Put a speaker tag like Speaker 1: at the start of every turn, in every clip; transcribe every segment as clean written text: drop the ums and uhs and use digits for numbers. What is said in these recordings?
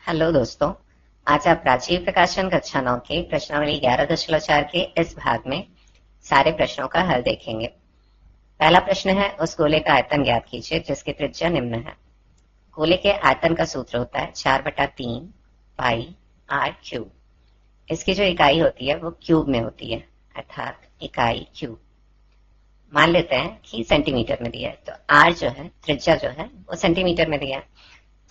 Speaker 1: Hello दोस्तों, आज आप राजीव प्रकाशन कक्षा 9 के प्रश्नावली 11.4 के इस भाग में सारे प्रश्नों का हल देखेंगे। पहला प्रश्न है, उस गोले का आयतन ज्ञात कीजिए जिसकी त्रिज्या निम्न है। गोले के आयतन का सूत्र होता है 4/3 पाई r क्यूब। इसकी जो इकाई होती है वो क्यूब में होती है, अर्थात इकाई क्यूब। मान लेते हैं कि सेंटीमीटर में दिया है, तो r जो है, त्रिज्या जो है वो सेंटीमीटर में दिया है,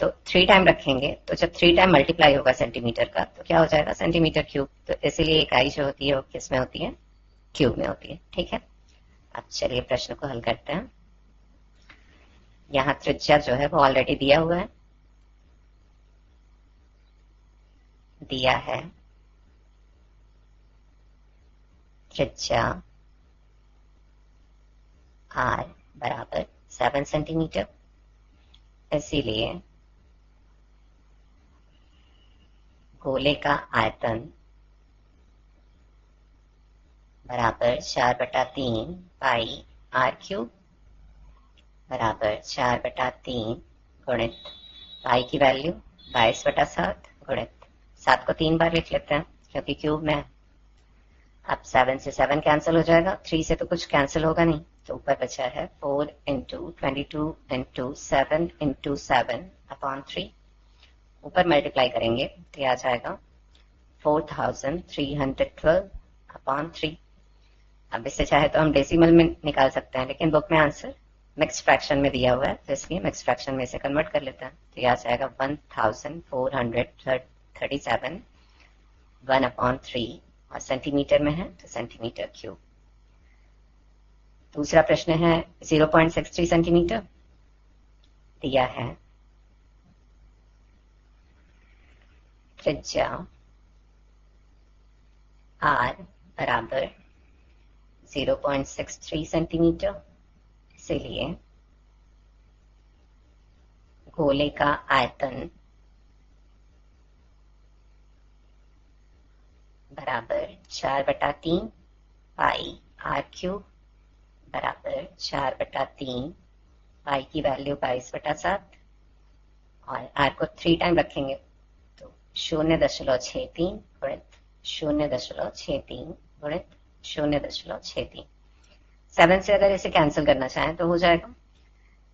Speaker 1: तो 3 टाइम रखेंगे, तो जब 3 टाइम मल्टीप्लाई होगा सेंटीमीटर का तो क्या हो जाएगा, सेंटीमीटर क्यूब। तो इसीलिए इकाई जो होती है वो किस में होती है, क्यूब में होती है। ठीक है, अब चलिए प्रश्न को हल करते हैं। यहाँ त्रिज्या जो है वो ऑलरेडी दिया हुआ है, दिया है त्रिज्या r बराबर 7 सेंटीमीटर। इसीलिए गोले का आयतन बराबर 4/3 पाई r क्यूब बराबर 4/3 गुणित पाई की वैल्यू 22/7 गुणित 7 को 3 बार लिख लेते हैं क्योंकि क्यूब में है। अब 7 से 7 कैंसिल हो जाएगा, 3 से तो कुछ कैंसिल होगा नहीं, तो ऊपर बचा है 4 इंटू 22 इंटू 7 इंटू 7/3। ऊपर मल्टीप्लाई करेंगे तो यह आ जाएगा 4312/3। अब इससे चाहे तो हम डेसिमल में निकाल सकते हैं, लेकिन बुक में आंसर मिक्स्ड फ्रैक्शन में दिया हुआ है, तो इसलिए मिक्स्ड फ्रैक्शन में इसे कन्वर्ट कर लेते हैं। तो यह आ जाएगा 1437 1/3, और सेंटीमीटर में है तो सेंटीमीटर क्यूब। दूसरा प्रश्न है, 0.63 सेंटीमीटर दिया है। त्रिज्या r बराबर 0.63 सेंटीमीटर। इसीलिए गोले का आयतन बराबर 4/3 पाई r क्यूब बराबर 4/3 पाई की वैल्यू 22/7, और r को 3 टाइम रखेंगे तो 0.63 गुणित 0.63 गुणित 0.63। 7 से अगर इसे कैंसिल करना चाहें तो हो जाएगा,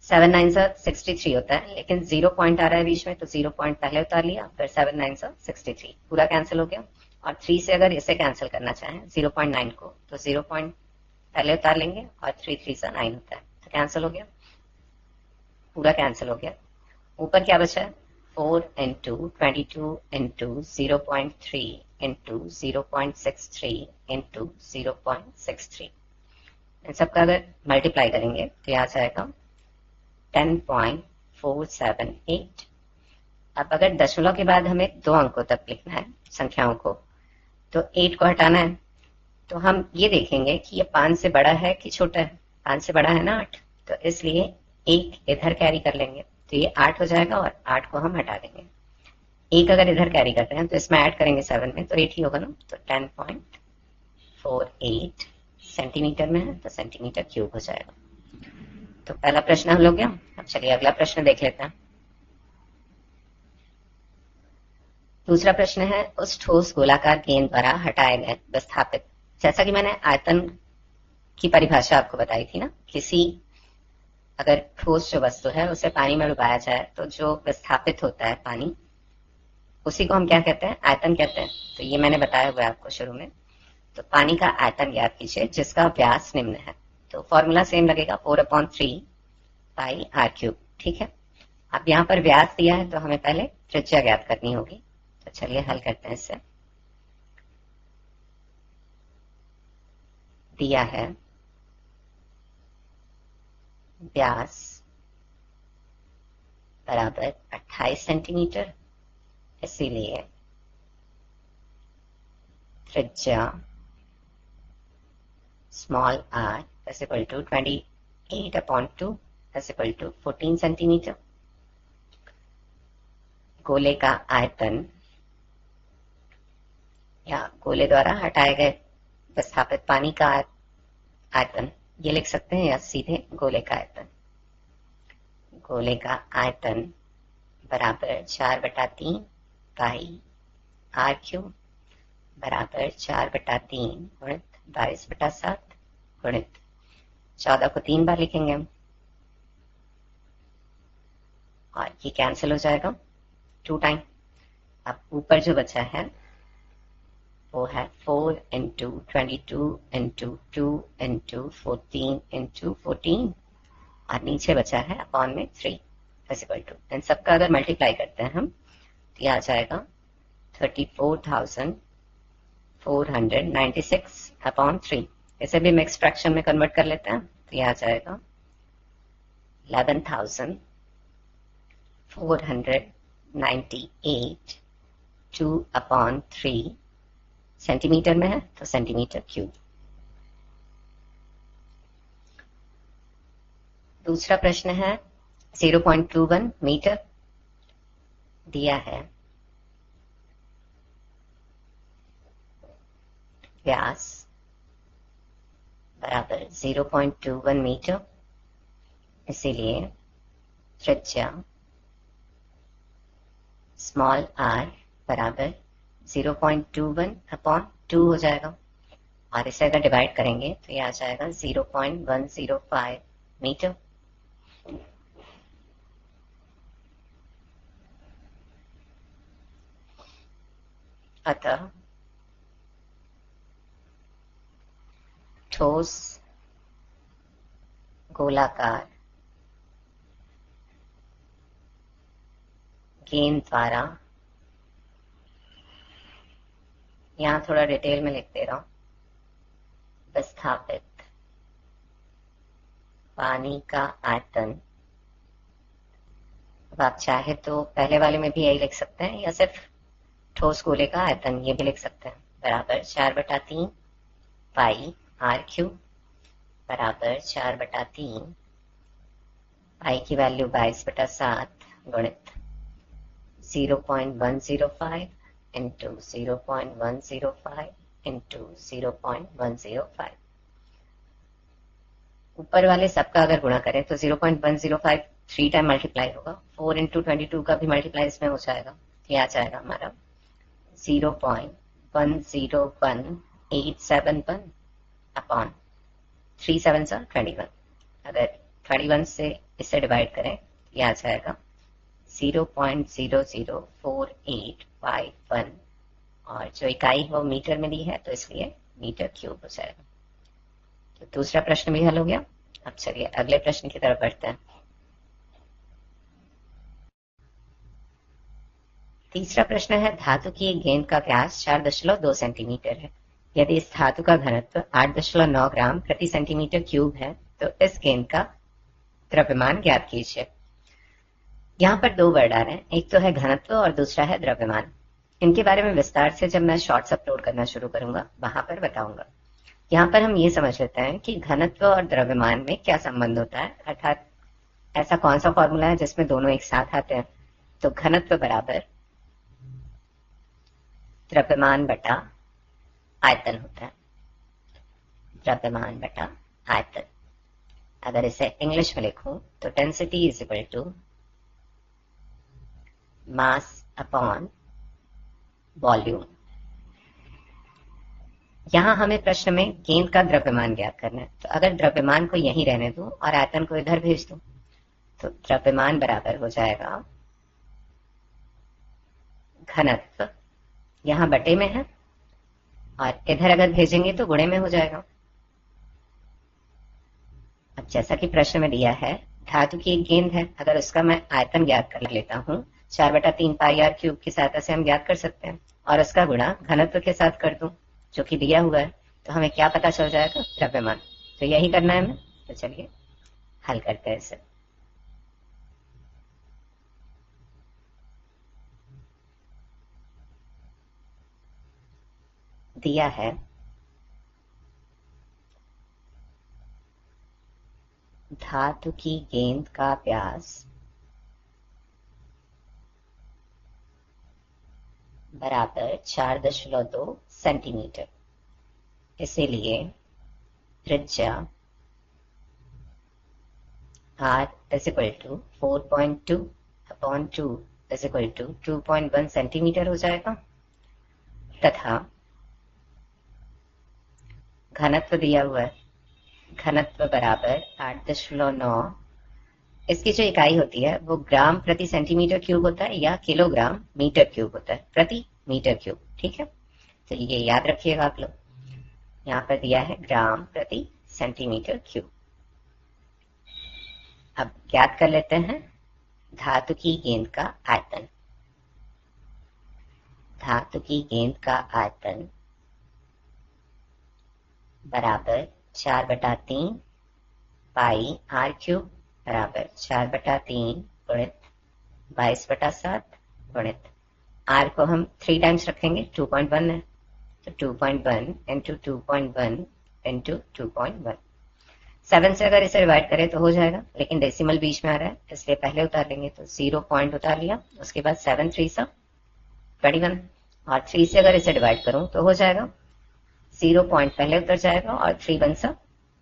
Speaker 1: 7 9 63 होता है, लेकिन 0 पॉइंट आ रहा है बीच में, तो 0 पॉइंट पहले उतार लिया, फिर 7 9 63 पूरा कैंसिल हो गया। और 3 से अगर इसे कैंसिल करना चाहें 0.9 को, तो 0 पॉइंट पहले उतार लेंगे, और 3 3 9 होता है, तो कैंसिल हो गया, पूरा कैंसिल हो गया। ऊपर क्या बचा है, 4 इंटू 22 इंटू 0.3 इंटू 0.63 इंटू 0.63। इन सबका अगर मल्टीप्लाई करेंगे तो यह आ जाएगा 10.478। अब अगर दशमलव के बाद हमें 2 अंकों तक लिखना है संख्याओं को, तो 8 को हटाना है, तो हम ये देखेंगे कि ये 5 से बड़ा है कि छोटा है। 5 से बड़ा है ना 8, तो इसलिए 1 इधर कैरी कर लेंगे, तो ये 8 हो जाएगा, और 8 को हम हटा देंगे। 1 अगर इधर कैरी करते हैं तो इसमें ऐड करेंगे 7 में, तो 8 ही होगा ना, तो 10.48 सेंटीमीटर में है, तो सेंटीमीटर क्यूब हो जाएगा। तो पहला प्रश्न हल हो गया। अब चलिए अगला प्रश्न देख लेते हैं। दूसरा प्रश्न है, उस ठोस गोलाकार गेंद द्वारा हटाए गए विस्थापित, जैसा कि मैंने आयतन की परिभाषा आपको बताई थी ना, किसी अगर ठोस जो वस्तु है उसे पानी में डुबाया जाए तो जो विस्थापित होता है पानी, उसी को हम क्या कहते हैं, आयतन कहते हैं। तो ये मैंने बताया हुआ है आपको शुरू में। तो पानी का आयतन ज्ञात कीजिए जिसका व्यास निम्न है। तो फॉर्मूला सेम लगेगा, 4/3 पाई r क्यूब। ठीक है, अब यहाँ पर व्यास दिया है तो हमें पहले त्रिज्या ज्ञात करनी होगी। तो चलिए हल करते हैं इसे। दिया है व्यास बराबर 28 सेंटीमीटर। इसीलिए त्रिज्या small r is equal to 28/2 is equal to 14 centimetre. गोले का आयतन या गोले द्वारा हटाए गए विस्थापित पानी का आयतन ये लिख सकते हैं, या सीधे गोले का आयतन। गोले का आयतन बराबर 4/3 पाई आर क्यूब बराबर 4/3 गुणित 22/7 गुणित 14 को 3 बार लिखेंगे हम और ये कैंसिल हो जाएगा 2 टाइम। अब ऊपर जो बचा है वो है 4 इंटू 22 इंटू 2 इंटू 14 इंटू 14 और नीचे बचा है अपॉन में 3 इक्वल टू, इन सबका अगर मल्टीप्लाई करते हैं हम तो यह आ जाएगा 34,496 अपॉन 3। इसे भी हम मिक्स फ्रैक्शन में कन्वर्ट कर लेते हैं तो यह आ जाएगा 11,498 2 अपॉन 3 सेंटीमीटर में है तो सेंटीमीटर क्यूब। दूसरा प्रश्न है 0.21 मीटर दिया है, व्यास बराबर 0.21 मीटर, इसीलिए त्रिज्या स्मॉल r बराबर 0.21 अपॉन 2 हो जाएगा और इसे अगर डिवाइड करेंगे तो यह आ जाएगा 0.105 मीटर। अतः ठोस गोलाकार गेंद द्वारा, यहां थोड़ा डिटेल में लिख दे रहा हूं, विस्थापित पानी का आयतन, अब आप चाहे तो पहले वाले में भी यही लिख सकते हैं या सिर्फ ठोस गोले का आयतन ये भी लिख सकते हैं, बराबर 4/3 पाई आर क्यूब बराबर 4/3 पाई की वैल्यू 22/7 गुणित 0.105 इंटू 0.105 इंटू 0.105। ऊपर वाले सबका अगर गुणा करें तो 0.105 3 टाइम मल्टीप्लाई होगा, 4 इंटू 22 का भी मल्टीप्लाई इसमें हो जाएगा, ये आ जाएगा हमारा 0.101871 अपॉन 3 7 21। अगर 21 से इससे डिवाइड करें ये आ जाएगा 0.004851 और जो इकाई वो मीटर में दी है तो इसलिए मीटर क्यूब हो जाएगा। तो दूसरा प्रश्न भी हल हो गया। अब चलिए अगले प्रश्न की तरफ बढ़ते हैं। तीसरा प्रश्न है धातु की एक गेंद का व्यास 4.2 सेंटीमीटर है, यदि इस धातु का घनत्व 8.9 ग्राम प्रति सेंटीमीटर क्यूब है तो इस गेंद का द्रव्यमान ज्ञात कीजिए। यहाँ पर दो वर्ड आ रहे हैं, एक तो है घनत्व और दूसरा है द्रव्यमान। इनके बारे में विस्तार से जब मैं शॉर्ट्स अपलोड करना शुरू करूंगा वहां पर बताऊंगा। यहाँ पर हम ये समझ लेते हैं कि घनत्व और द्रव्यमान में क्या संबंध होता है, अर्थात ऐसा कौन सा फॉर्मूला है जिसमें दोनों एक साथ आते हैं। तो घनत्व बराबर द्रव्यमान बटा आयतन होता है, द्रव्यमान बटा आयतन। अगर इसे इंग्लिश में लिखूं तो density is equal to mass upon volume. यहां हमें प्रश्न में गेंद का द्रव्यमान ज्ञात करना है, तो अगर द्रव्यमान को यहीं रहने दूं और आयतन को इधर भेज दूं तो द्रव्यमान बराबर हो जाएगा घनत्व, यहां बटे में है और इधर अगर भेजेंगे तो गुणे में हो जाएगा। अब जैसा कि प्रश्न में दिया है धातु की एक गेंद है, अगर उसका मैं आयतन ज्ञात कर लेता हूं 4/3 पाई आर क्यूब की सहायता से हम ज्ञात कर सकते हैं और उसका गुणा घनत्व के साथ कर दूं जो कि दिया हुआ है, तो हमें क्या पता चल जाएगा, द्रव्यमान। तो यही करना है हमें, तो चलिए हल करते हैं इसे। दिया है धातु की गेंद का व्यास बराबर 4.2 सेंटीमीटर, इसीलिए त्रिज्या r is equal to 4.2 upon 2 is equal to 2.1 centimetre हो जाएगा, तथा घनत्व दिया हुआ है, घनत्व बराबर 8.9, इसकी जो इकाई होती है वो ग्राम प्रति सेंटीमीटर क्यूब होता है या किलोग्राम मीटर क्यूब होता है प्रति मीटर क्यूब। ठीक है, तो ये याद रखिएगा आप लोग। यहाँ पर दिया है ग्राम प्रति सेंटीमीटर क्यूब। अब ज्ञात कर लेते हैं धातु की गेंद का आयतन। धातु की गेंद का आयतन बराबर 4/3 पाई आर क्यूब बराबर 4/3 गुणित 22/7 गुणित आर को हम 3 टाइम्स रखेंगे, 2.1 है, तो 2.1 इंटू 2.1 इंटू 2.1। 7 से अगर इसे डिवाइड करें तो हो जाएगा, लेकिन डेसिमल बीच में आ रहा है इसलिए पहले उतार लेंगे, तो 0 पॉइंट उतार लिया, उसके बाद 7 3 सा 21, और 3 से अगर इसे डिवाइड करूं तो हो जाएगा, 0 पॉइंट पहले उतर जाएगा और 3 1 सा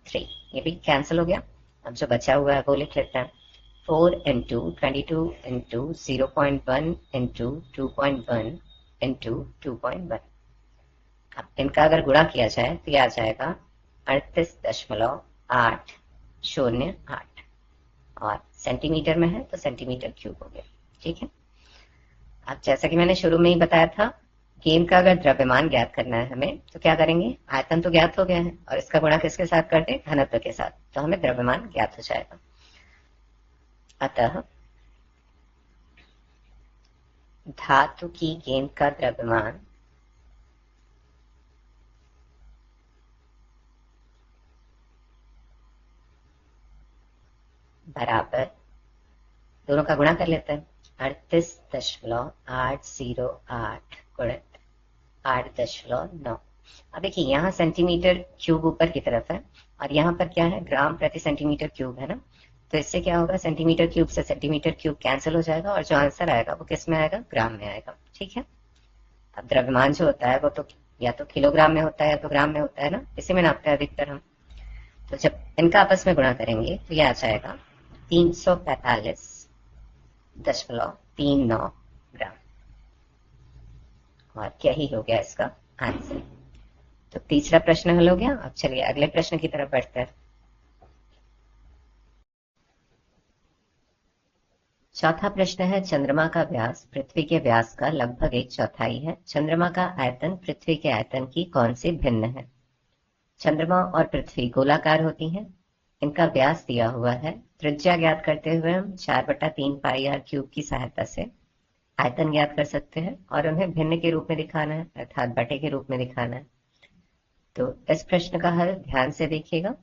Speaker 1: 3, ये भी कैंसिल हो गया। अब जो बचा हुआ है वो लिख लेते हैं, 4 इंटू 22 इंटू 0.1 इंटू 2.1 इंटू 2.1। अब इनका अगर गुणा किया जाए तो यह आ जाएगा 38.808, और सेंटीमीटर में है तो सेंटीमीटर क्यूब हो गया। ठीक है, अब जैसा कि मैंने शुरू में ही बताया था, गेंद का अगर द्रव्यमान ज्ञात करना है हमें तो क्या करेंगे, आयतन तो ज्ञात हो गया है और इसका गुणा किसके साथ कर दे, घनत्व के साथ, तो हमें द्रव्यमान ज्ञात हो जाएगा। अतः धातु की गेंद का द्रव्यमान बराबर, दोनों का गुणा कर लेते हैं, 38.808 गुणित 8.9। अब देखिए यहाँ सेंटीमीटर क्यूब ऊपर की तरफ है और यहाँ पर क्या है, ग्राम प्रति सेंटीमीटर क्यूब है ना, तो इससे क्या होगा, सेंटीमीटर क्यूब से सेंटीमीटर क्यूब कैंसिल हो जाएगा और जो आंसर आएगा वो किस में आएगा, ग्राम में आएगा। ठीक है, अब द्रव्यमान जो होता है वो तो या तो किलोग्राम में होता है या तो ग्राम में होता है ना, इसी में नापते हैं अधिकतर हम। तो जब इनका आपस में गुणा करेंगे तो यह आ जाएगा 345.39 ग्राम, और यही हो गया इसका आंसर। तो तीसरा प्रश्न हल हो गया। अब चलिए अगले प्रश्न की तरफ बढ़ते हैं। चौथा प्रश्न है, चंद्रमा का व्यास पृथ्वी के व्यास का लगभग 1/4 है। चंद्रमा का आयतन पृथ्वी के आयतन की कौन सी भिन्न है। चंद्रमा और पृथ्वी गोलाकार होती हैं, इनका व्यास दिया हुआ है। त्रिज्या ज्ञात करते हुए हम 4/3 पाई आर क्यूब की सहायता से आयतन ज्ञात कर सकते हैं और उन्हें भिन्न के रूप में दिखाना है, अर्थात बटे के रूप में दिखाना है। तो इस प्रश्न का हल ध्यान से देखिएगा।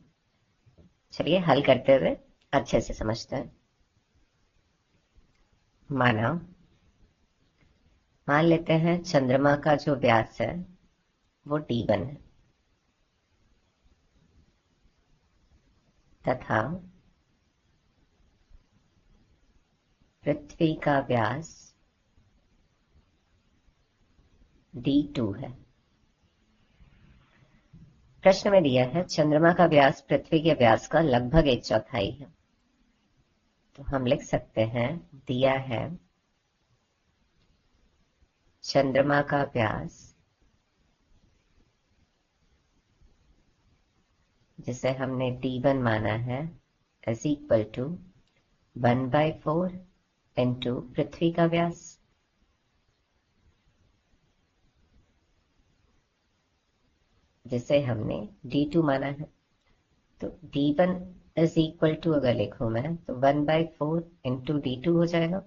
Speaker 1: चलिए हल करते हुए अच्छे से समझते हैं। मान लेते हैं चंद्रमा का जो व्यास है वो d1 है, तथा पृथ्वी का व्यास d2 है। प्रश्न में दिया है चंद्रमा का व्यास पृथ्वी के व्यास का लगभग 1/4 है, तो हम लिख सकते हैं, दिया है चंद्रमा का व्यास, जिसे हमने d1 माना है, इज इक्वल टू 1/4 इंटू पृथ्वी का व्यास, जिसे हमने d2 माना है। तो d1 इज इक्वल टू अगर लिखूं मैं तो 1/4 इंटू d2 हो जाएगा।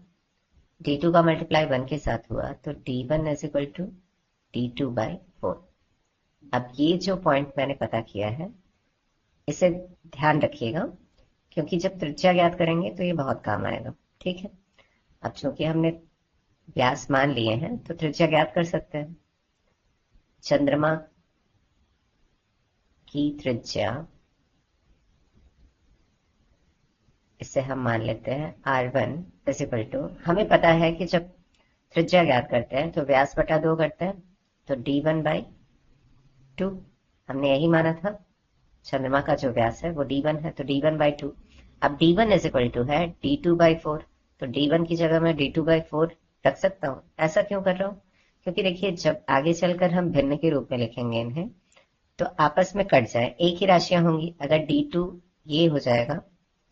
Speaker 1: d2 का मल्टीप्लाई 1 के साथ हुआ तो d1 is equal to d2/4। अब ये जो पॉइंट मैंने पता किया है इसे ध्यान रखिएगा, क्योंकि जब त्रिज्या ज्ञात करेंगे तो ये बहुत काम आएगा। ठीक है, अब चूंकि हमने व्यास मान लिए हैं तो त्रिज्या ज्ञात कर सकते हैं। चंद्रमा की त्रिज्या, इसे हम मान लेते हैं r1 इज इक्वल टू, हमें पता है कि जब त्रिज्या ज्ञात करते हैं तो व्यास बटा 2 करते हैं, तो d1/2 हमने यही माना था। चंद्रमा का जो व्यास है वो d1 है, तो d1/2। अब d1 इज इक्वल टू है d2/4, तो d1 की जगह मैं d2/4 रख सकता हूँ। ऐसा क्यों कर रहा हूँ? क्योंकि देखिए जब आगे चलकर हम भिन्न के रूप में लिखेंगे इन्हें तो आपस में कट जाए, एक ही राशियां होंगी। अगर D2 ये हो जाएगा,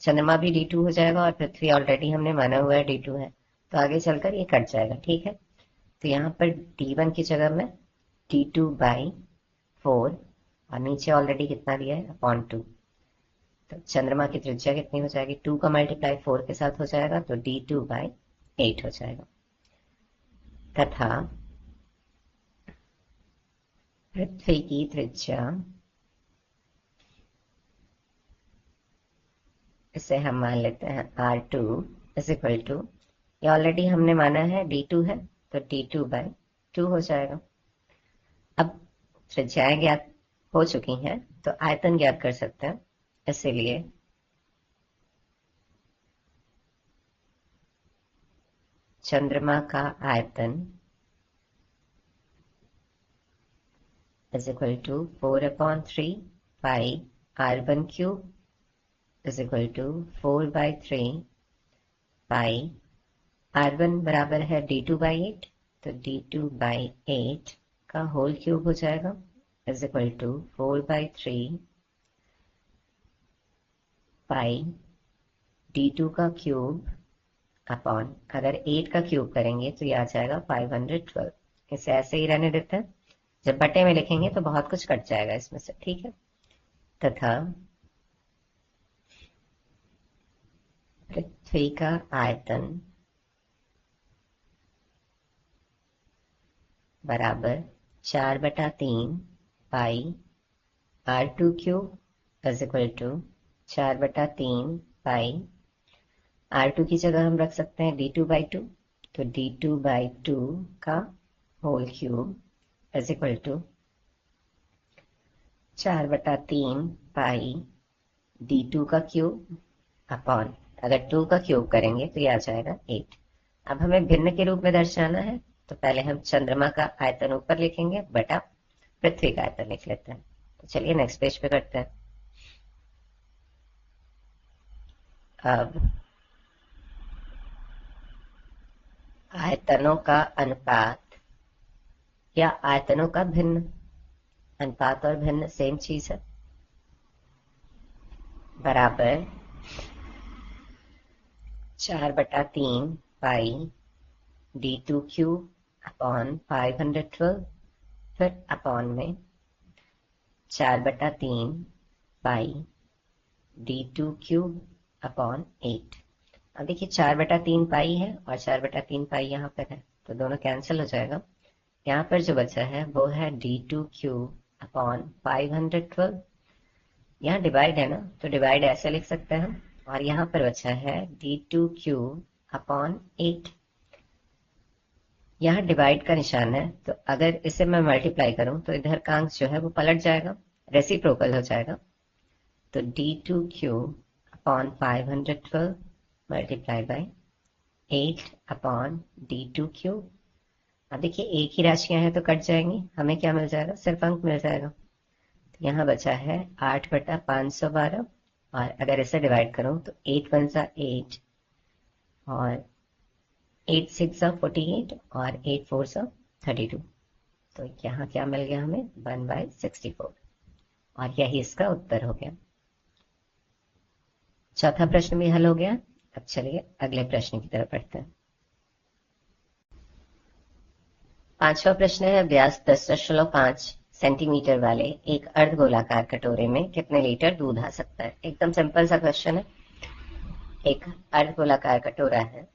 Speaker 1: चंद्रमा भी D2 हो जाएगा और पृथ्वी ऑलरेडी हमने माना हुआ है D2 है, तो आगे चलकर ये कट जाएगा। ठीक है, तो यहाँ पर D1 की जगह में D2/4 और नीचे ऑलरेडी कितना दिया है अपॉन 2। तो चंद्रमा की त्रिज्या कितनी हो जाएगी? 2 का मल्टीप्लाई 4 के साथ हो जाएगा तो D2/8 हो जाएगा। तथा पृथ्वी की त्रिज्या, इसे हम मान लेते हैं R2 इज इक्वल टू, ये ऑलरेडी हमने माना है D2 है तो D2/2 हो जाएगा। अब त्रिज्याएं ज्ञात हो चुकी हैं तो आयतन ज्ञात कर सकते हैं, इसीलिए चंद्रमा का आयतन is equal to 4/3 pi R1³ is equal to 4/3 pi R1 बराबर है D2/8, तो D2/8 का होल क्यूब हो जाएगा is equal to 4/3 pi D2 का क्यूब अपॉन, अगर 8 का क्यूब करेंगे तो ये आ जाएगा 512। इसे ऐसे ही रहने देते हैं, जब बटे में लिखेंगे तो बहुत कुछ कट जाएगा इसमें से। ठीक है, तथा पृथ्वी का आयतन बराबर 4/3 pi R2³ is equal to 4/3 pi R2 की जगह हम रख सकते हैं D2/2, तो D2/2 का whole cube is equal to 4/3 pi D2 का क्यूब अपॉन, अगर 2 का क्यूब करेंगे तो ये आ जाएगा 8। अब हमें भिन्न के रूप में दर्शाना है तो पहले हम चंद्रमा का आयतन ऊपर लिखेंगे बटा पृथ्वी का आयतन लिख लेते हैं। तो चलिए नेक्स्ट पेज पे करते हैं। अब आयतनों का अनुपात या आयतनों का भिन्न, अनुपात और भिन्न सेम चीज है, बराबर 4/3 पाई D2³ अपॉन 512, फिर अपॉन में 4/3 पाई D2³ अपॉन 8। अब देखिए 4/3 पाई है और 4/3 पाई यहाँ पर है तो दोनों कैंसिल हो जाएगा। यहाँ पर जो बचा है वो है D2³ अपॉन 512। यहाँ डिवाइड है ना तो डिवाइड ऐसे लिख सकते हैं हम, और यहाँ पर बचा है D2³ अपॉन 8। यहाँ डिवाइड का निशान है तो अगर इसे मैं मल्टीप्लाई करूं तो इधर का अंक जो है वो पलट जाएगा, रेसिप्रोकल हो जाएगा। तो D2³ upon 512 multiply by 8 upon D2³। अब देखिए एक ही राशियां हैं तो कट जाएंगी, हमें क्या मिल जाएगा? सिर्फ अंक मिल जाएगा। तो यहाँ बचा है 8/512, और अगर इसे डिवाइड करूं तो 8 1 सा 8 और 8 6 सा 48 और 8 4 सा 32। तो यहाँ क्या मिल गया हमें? 1/64, और यही इसका उत्तर हो गया। चौथा प्रश्न भी हल हो गया। अब चलिए अगले प्रश्न की तरफ बढ़ते हैं। पांचवा प्रश्न है, व्यास 10.5 सेंटीमीटर वाले एक अर्धगोलाकार कटोरे में कितने लीटर दूध आ सकता है? एकदम सिंपल सा क्वेश्चन है। एक अर्धगोलाकार कटोरा है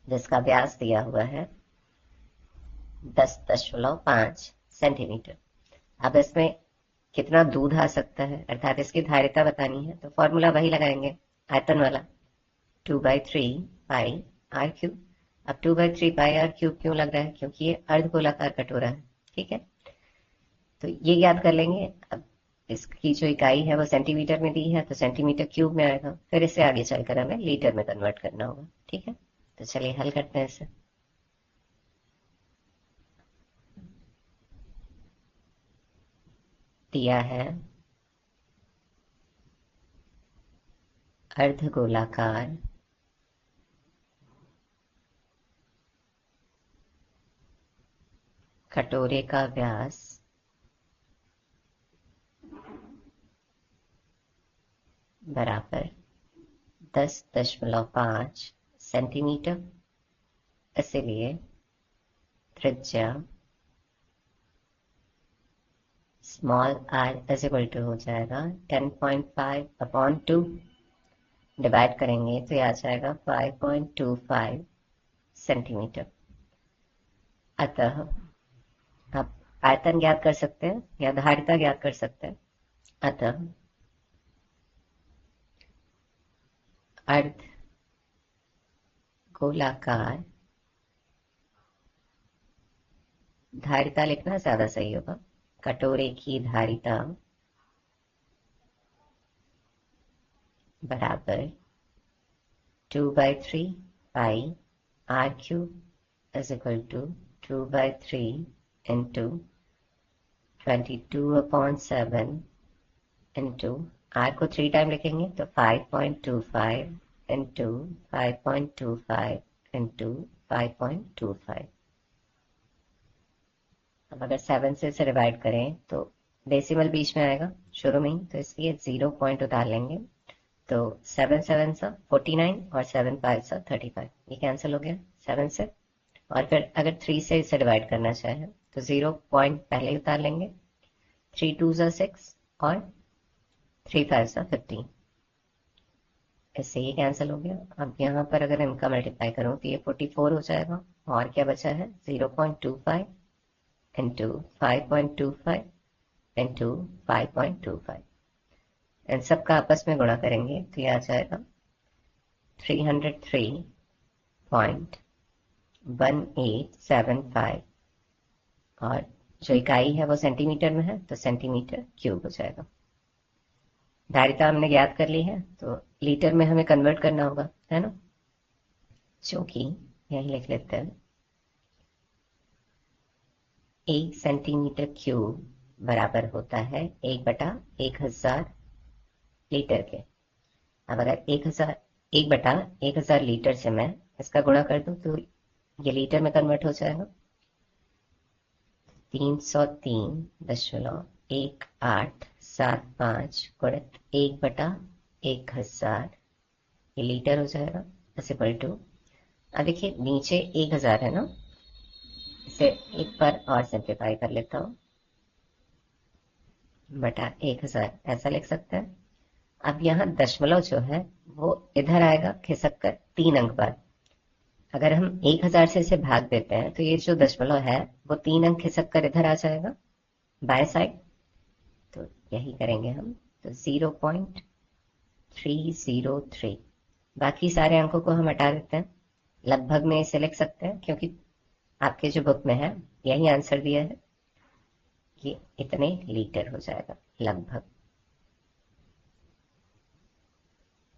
Speaker 1: जिसका व्यास दिया हुआ है 10.5 सेंटीमीटर। अब इसमें कितना दूध आ सकता है, अर्थात इसकी धारिता बतानी है, तो फॉर्मूला वही लगाएंगे, आयतन वाला, 2/3 पाई R³। अब 2/3 पाई R³ क्यों लग रहा है? क्योंकि ये अर्धगोलाकार कटोरा है। ठीक है, तो ये याद कर लेंगे। अब इसकी जो इकाई है वो सेंटीमीटर में दी है तो सेंटीमीटर क्यूब में आएगा, फिर इसे आगे चलकर हमें लीटर में कन्वर्ट करना होगा। ठीक है, तो चलिए हल करते हैं इसे। दिया है अर्धगोलाकार कटोरे का व्यास बराबर 10.5 सेंटीमीटर, इसलिए त्रिज्या small r is equal to हो जाएगा 10.5/2, डिवाइड करेंगे तो यह आ जाएगा 5.25 सेंटीमीटर। अतः आप आयतन ज्ञात कर सकते हैं या धारिता ज्ञात कर सकते हैं। अतः अर्ध गोलाकार धारिता लिखना ज्यादा सही होगा। कटोरे की धारिता बराबर 2/3 pi r³ is equal to 2/3 into 22/7 into r को 3 टाइम लिखेंगे तो 5.25 इंटू 5.25 इंटू 5.25। अब अगर 7 से इसे डिवाइड करें तो डेसिमल बीच में आएगा शुरू में ही, तो इसलिए 0 पॉइंट उतार लेंगे। तो 7 7 सा 49 और 7 5 सा 35, ये कैंसिल हो गया 7 से। और फिर अगर 3 से इसे डिवाइड करना चाहे तो 0 पॉइंट पहले ही उतार लेंगे। 3 2 सा 6 और 3 5 सा 15, इससे ये कैंसिल हो गया। अब यहाँ पर अगर इनका मल्टीप्लाई करूँ तो ये 44 हो जाएगा। और क्या बचा है 0.25 इंटू 5.25 इंटू 5.25, इन सब का आपस में गुणा करेंगे तो यह आ जाएगा 303.1875, और जो इकाई है वो सेंटीमीटर में है तो सेंटीमीटर क्यूब हो जाएगा। धारिता हमने ज्ञात कर ली है तो लीटर में हमें कन्वर्ट करना होगा, है ना, जो कि यही लिख लेते हैं 1 सेंटीमीटर क्यूब बराबर होता है 1/1000 लीटर के। अब अगर 1/1000 लीटर से मैं इसका गुणा कर दूं तो ये लीटर में कन्वर्ट हो जाएगा 303.1875 गुणित 1/1000, ये लीटर हो जाएगा इस इक्वल टू। अब देखिए नीचे 1000 है ना, इसे एक बार और सिंप्लीफाई कर लेता हूं, बटा 1000 ऐसा लिख सकते हैं। अब यहाँ दशमलव जो है वो इधर आएगा खिसक कर 3 अंक बाद। अगर हम 1000 से इसे भाग देते हैं तो ये जो दशमलव है वो 3 अंक खिसक कर इधर आ जाएगा बाएं साइड, तो यही करेंगे हम। तो 0.303, बाकी सारे अंकों को हम हटा देते हैं। लगभग में इसे लिख सकते हैं क्योंकि आपके जो बुक में है यही आंसर दिया है, ये इतने लीटर हो जाएगा लगभग।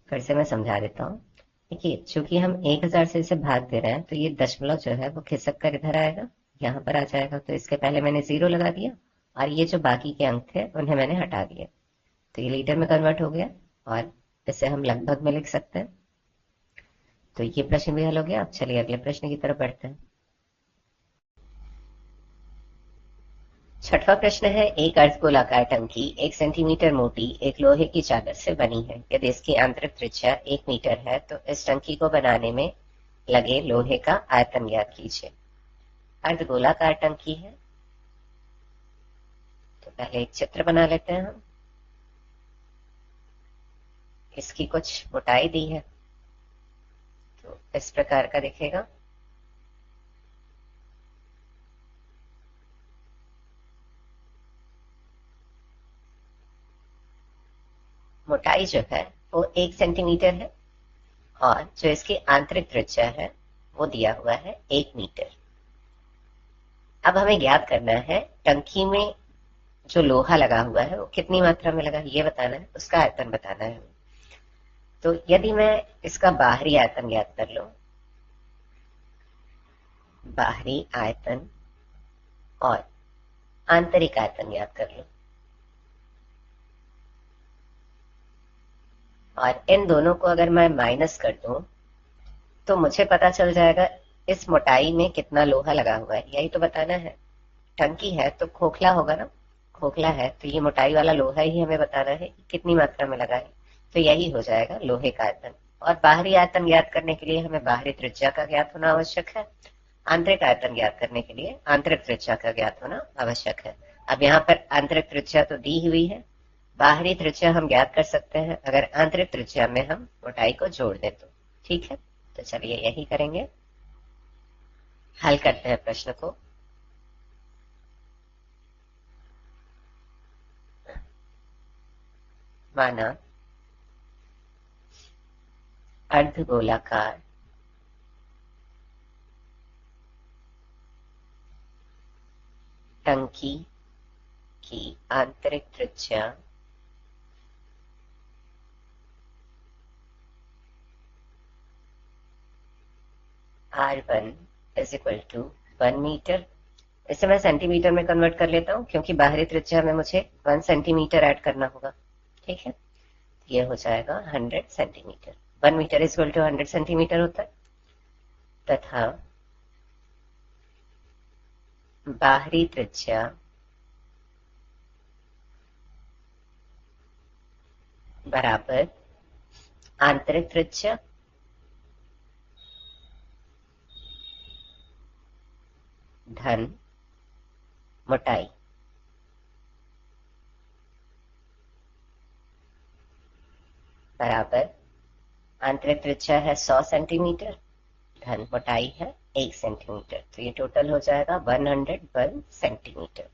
Speaker 1: फिर से मैं समझा देता हूँ। देखिए चूंकि हम 1000 से इसे भाग दे रहे हैं तो ये दशमलव जो है वो खिसक कर इधर आएगा, यहाँ पर आ जाएगा। तो इसके पहले मैंने 0 लगा दिया और ये जो बाकी के अंक थे उन्हें मैंने हटा दिया, तो ये लीटर में कन्वर्ट हो गया और इसे हम लगभग में लिख सकते हैं। तो ये प्रश्न भी हल हो गया। अब चलिए अगले प्रश्न की तरफ बढ़ते हैं। छठवां प्रश्न है, एक अर्धगोलाकार टंकी 1 सेंटीमीटर मोटी एक लोहे की चादर से बनी है। यदि इसकी आंतरिक त्रिज्या 1 मीटर है तो इस टंकी को बनाने में लगे लोहे का आयतन ज्ञात कीजिए। अर्धगोलाकार टंकी है तो पहले एक चित्र बना लेते हैं हम। इसकी कुछ मोटाई दी है तो इस प्रकार का दिखेगा। मोटाई जो है वो 1 सेंटीमीटर है और जो इसकी आंतरिक त्रिज्या है वो दिया हुआ है 1 मीटर। अब हमें ज्ञात करना है टंकी में जो लोहा लगा हुआ है वो कितनी मात्रा में लगा ये बताना है, उसका आयतन बताना है। तो यदि मैं इसका बाहरी आयतन ज्ञात कर लूं, बाहरी आयतन और आंतरिक आयतन ज्ञात कर लूं, और इन दोनों को अगर मैं माइनस कर दूं तो मुझे पता चल जाएगा इस मोटाई में कितना लोहा लगा हुआ है, यही तो बताना है। टंकी है तो खोखला होगा ना, खोखला है तो ये मोटाई वाला लोहा ही हमें बताना है कि कितनी मात्रा में लगा है, तो यही हो जाएगा लोहे का आयतन। और बाहरी आयतन ज्ञात करने के लिए हमें बाहरी त्रिज्या का ज्ञात होना आवश्यक है, आंतरिक आयतन ज्ञात करने के लिए आंतरिक त्रिज्या का ज्ञात होना आवश्यक है। अब यहाँ पर आंतरिक त्रिज्या तो दी हुई है, बाहरी त्रिज्या हम ज्ञात कर सकते हैं अगर आंतरिक त्रिज्या में हम मोटाई को जोड़ दें तो। ठीक है, तो चलिए यही करेंगे, हल करते हैं प्रश्न को। माना अर्धगोलाकार टंकी की आंतरिक त्रिज्या R1 is equal to 1 metre. इसे मैं सेंटीमीटर में कन्वर्ट कर लेता हूं क्योंकि बाहरी त्रिज्या में मुझे 1 सेंटीमीटर ऐड करना होगा। ठीक है, ये हो जाएगा 100 centimetre. 1 metre is equal to 100 centimetre होता है, तथा बाहरी त्रिज्या बराबर आंतरिक त्रिज्या धन मोटाई। बराबर आंतरिक त्रिज्या है 100 सेंटीमीटर धन मोटाई है 1 सेंटीमीटर, तो ये टोटल हो जाएगा 101 सेंटीमीटर।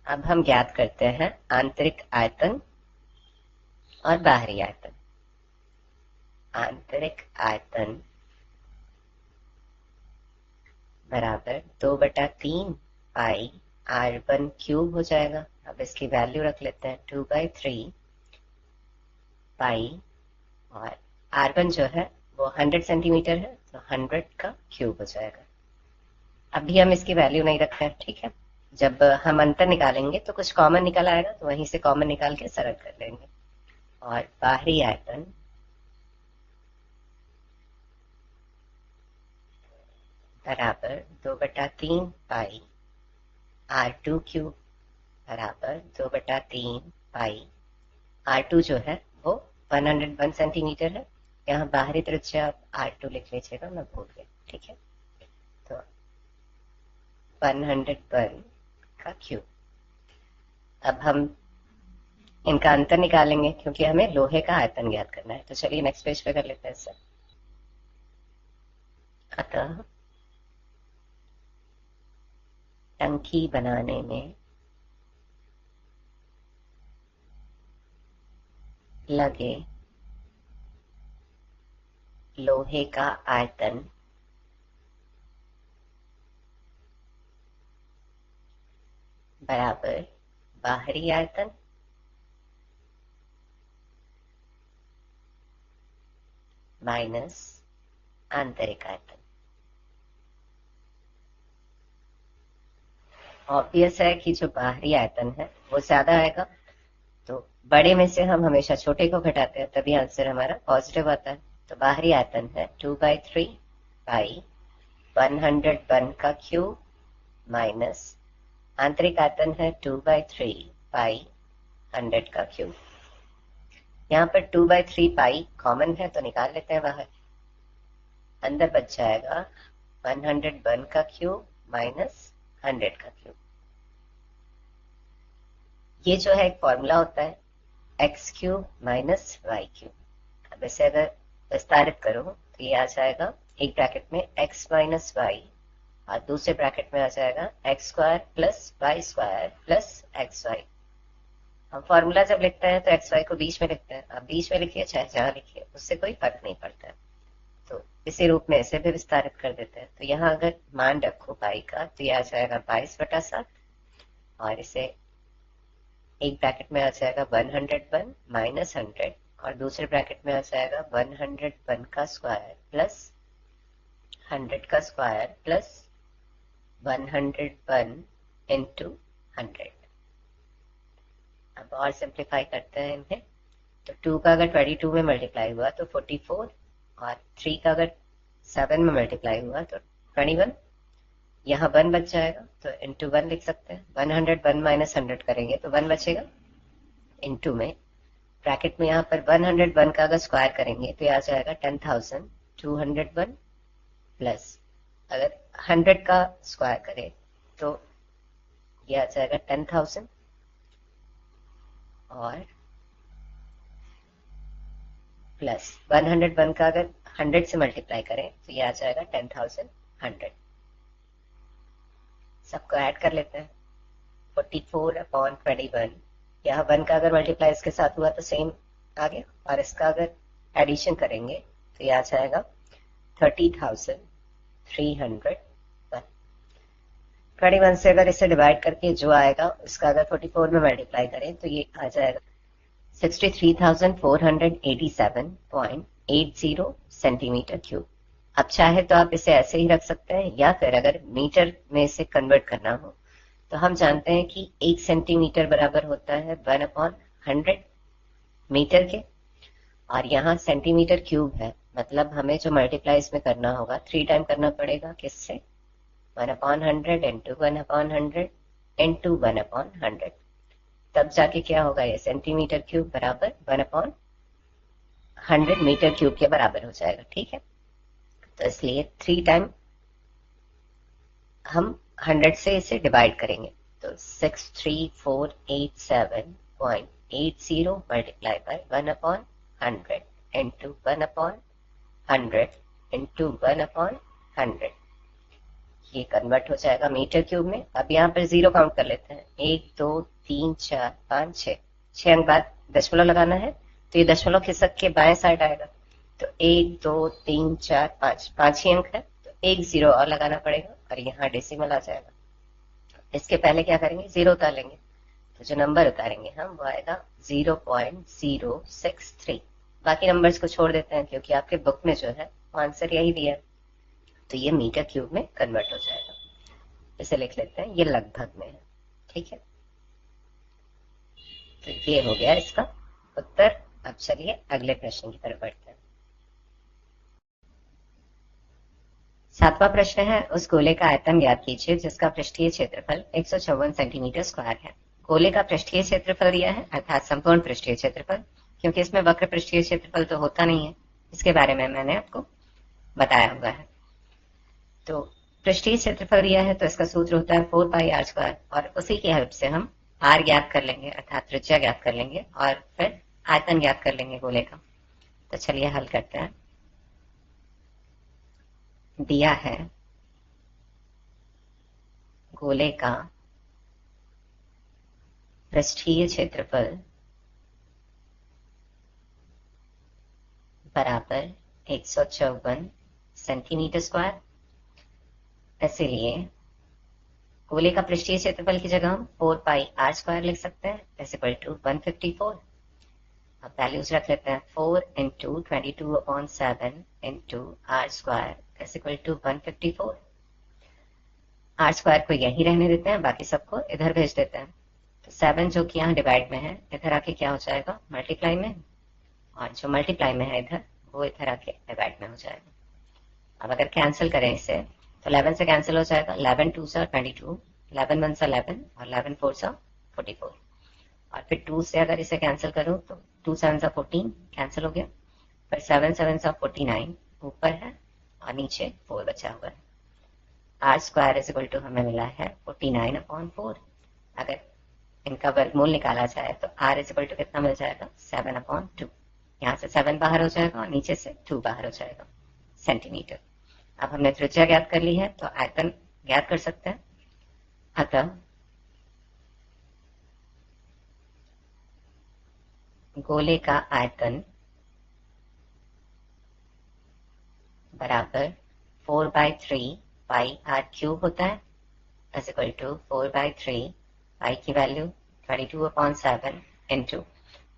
Speaker 1: अब हम ज्ञात करते हैं आंतरिक आयतन और बाहरी आयतन। आंतरिक आयतन बराबर 2/3 पाई R1 क्यूब हो जाएगा। अब इसकी वैल्यू रख लेते हैं 2/3 पाई, और R1 जो है वो 100 सेंटीमीटर है तो 100 का क्यूब हो जाएगा। अभी हम इसकी वैल्यू नहीं रखते हैं, ठीक है, जब हम अंतर निकालेंगे तो कुछ कॉमन निकल आएगा तो वहीं से कॉमन निकाल के सरल कर लेंगे। और बाहरी आयतन बराबर 2/3 पाई R2 क्यूब बराबर 2/3 पाई। R2 जो है वो 101 सेंटीमीटर है, यहाँ बाहरी त्रिज्या R2 लिख लीजिएगा, मैं भूल गया। ठीक है, तो 101 का क्यूब। अब हम इनका अंतर निकालेंगे क्योंकि हमें लोहे का आयतन ज्ञात करना है, तो चलिए नेक्स्ट पेज पे कर लेते हैं सर। अतः टंकी बनाने में लगे लोहे का आयतन बराबर बाहरी आयतन माइनस आंतरिक आयतन। ऑब्वियस है कि जो बाहरी आयतन है वो ज्यादा आएगा, तो बड़े में से हम हमेशा छोटे को घटाते हैं, तभी आंसर हमारा पॉजिटिव आता है। तो बाहरी आयतन है 2/3 पाई 101 का क्यूब माइनस आंतरिक आयतन है 2/3 पाई 100 का क्यूब। यहाँ पर 2/3 पाई कॉमन है तो निकाल लेते हैं बाहर, अंदर बच जाएगा 101 का क्यूब माइनस 100 का क्यूब। ये जो है एक फॉर्मूला होता है X cube minus Y cube. अब इसे अगर विस्तारित करो तो ये आ जाएगा एक ब्रैकेट में x माइनस वाई और दूसरे ब्रैकेट में आ जाएगा X square plus Y square plus X Y. हम फॉर्मूला जब लिखते हैं तो एक्स वाई को बीच में लिखते हैं, आप बीच में लिखिए चाहे जहां लिखिए उससे कोई फर्क नहीं पड़ता है। तो इसी रूप में इसे भी विस्तारित कर देते हैं, तो यहाँ अगर मान रखो पाई का तो ये आ जाएगा 22/7 और इसे एक ब्रैकेट में आ जाएगा 101 माइनस 100 और दूसरे ब्रैकेट में आ जाएगा 101 का स्क्वायर प्लस 100 का स्क्वायर प्लस 101 इंटू 100। अब और सिंप्लीफाई करते हैं इन्हें, तो 2 का अगर 22 में मल्टीप्लाई हुआ तो 44 और 3 का अगर 7 में मल्टीप्लाई हुआ तो 21 यहाँ 1 बच जाएगा तो इंटू 1 लिख सकते हैं। 101 माइनस 100 करेंगे तो 1 बचेगा। इंटू में ब्रैकेट में यहाँ पर 101 का अगर स्क्वायर करेंगे तो यह आ जाएगा 10,201 प्लस अगर 100 का स्क्वायर करें तो यह आ जाएगा 10,000 और प्लस 101 का अगर 100 से मल्टीप्लाई करें तो यह आ जाएगा 10,100। सबको ऐड कर लेते हैं। 44/21, यहाँ 1 का अगर मल्टीप्लाई इसके साथ हुआ तो सेम आ गया, और इसका अगर एडिशन करेंगे तो यह आ जाएगा 30,301। 21 से अगर इसे डिवाइड करके जो आएगा उसका अगर 44 में मल्टीप्लाई करें तो ये आ जाएगा 63,487.80 सेंटीमीटर क्यूब। अब चाहे तो आप इसे ऐसे ही रख सकते हैं, या फिर अगर मीटर में इसे कन्वर्ट करना हो तो हम जानते हैं कि 1 सेंटीमीटर बराबर होता है 1/100 मीटर के, और यहाँ सेंटीमीटर क्यूब है, मतलब हमें जो मल्टीप्लाई इसमें करना होगा 3 टाइम करना पड़ेगा। किससे? 1/100 इंटू 1/100 इंटू 1/100, तब जाके क्या होगा, ये सेंटीमीटर क्यूब बराबर 1/100 मीटर क्यूब के बराबर हो जाएगा। ठीक है, तो इसलिए 3 टाइम हम 100 से इसे डिवाइड करेंगे तो 63487.80 मल्टीप्लाई बाय 1/100 इंटू 1/100 इंटू 1/100, ये कन्वर्ट हो जाएगा मीटर क्यूब में। अब यहाँ पर 0 काउंट कर लेते हैं। 1 2 3 4 5 6 अंक बाद दशमलव लगाना है, तो ये दशमलव खिसक के बाएं साइड आएगा, तो 1 2 3 4 5 5 ही अंक है, तो 1 0 और लगाना पड़ेगा और यहाँ डेसिमल आ जाएगा। इसके पहले क्या करेंगे, 0 उतार लेंगे, तो जो नंबर उतारेंगे हम वो आएगा 0.063। बाकी नंबर्स को छोड़ देते हैं क्योंकि आपके बुक में जो है वो आंसर यही दिया है, तो ये मीटर क्यूब में कन्वर्ट हो जाएगा। इसे लिख लेते हैं, ये लगभग में है। ठीक है, तो ये हो गया इसका उत्तर। अब चलिए अगले प्रश्न की तरफ बढ़ते हैं। 7वां प्रश्न है, उस गोले का आयतन ज्ञात कीजिए जिसका पृष्ठीय क्षेत्रफल 154 सेंटीमीटर स्क्वायर है। गोले का पृष्ठीय क्षेत्रफल दिया है, अर्थात संपूर्ण पृष्ठीय क्षेत्रफल, क्योंकि इसमें वक्र पृष्ठीय क्षेत्रफल तो होता नहीं है, इसके बारे में मैंने आपको बताया हुआ है। तो पृष्ठीय क्षेत्रफल दिया है तो इसका सूत्र होता है 4πr², और उसी की हेल्प से हम r ज्ञात कर लेंगे, अर्थात त्रिज्या ज्ञात कर लेंगे, और फिर आयतन ज्ञात कर लेंगे गोले का। तो चलिए हल करते हैं। दिया है गोले का पृष्ठीय क्षेत्रफल बराबर 154 सेंटीमीटर स्क्वायर, इसलिए गोले का पृष्ठीय क्षेत्रफल की जगह हम 4πr² लिख सकते हैं, इज इक्वल टू 154। अब वैल्यूज रख लेते हैं, 4 into 22/7 into r² is equal to 154। r² को यहीं रहने देते हैं, बाकी सबको इधर भेज देते हैं। तो 7 जो कि यहाँ डिवाइड में है, इधर आके क्या हो जाएगा, मल्टीप्लाई में, और जो मल्टीप्लाई में है इधर, वो इधर आके डिवाइड में हो जाएगा। अब अगर कैंसिल करें इसे तो 11 से कैंसिल हो जाएगा, 11 2 सा 22, 11 1 सा 11 और 11 4 सा 44, और फिर 2 से अगर इसे कैंसिल करूं तो 2 7 सा 14 कैंसिल हो गया, फिर 7 7 सा 49 ऊपर है और नीचे 4 बचा हुआ है। r² इज इक्वल टू हमें मिला है 49/4। अगर इनका वर्गमूल निकाला जाए तो r इज इक्वल टू कितना मिल जाएगा, 7/2। यहाँ से 7 बाहर हो जाएगा और नीचे से 2 बाहर हो जाएगा, सेंटीमीटर। अब हमने त्रिज्या ज्ञात कर ली है तो आयतन ज्ञात कर सकते हैं। अतः गोले का आयतन बराबर 4/3 πr³ होता है, इज इक्वल टू 4/3 पाई की वैल्यू 22/7 इंटू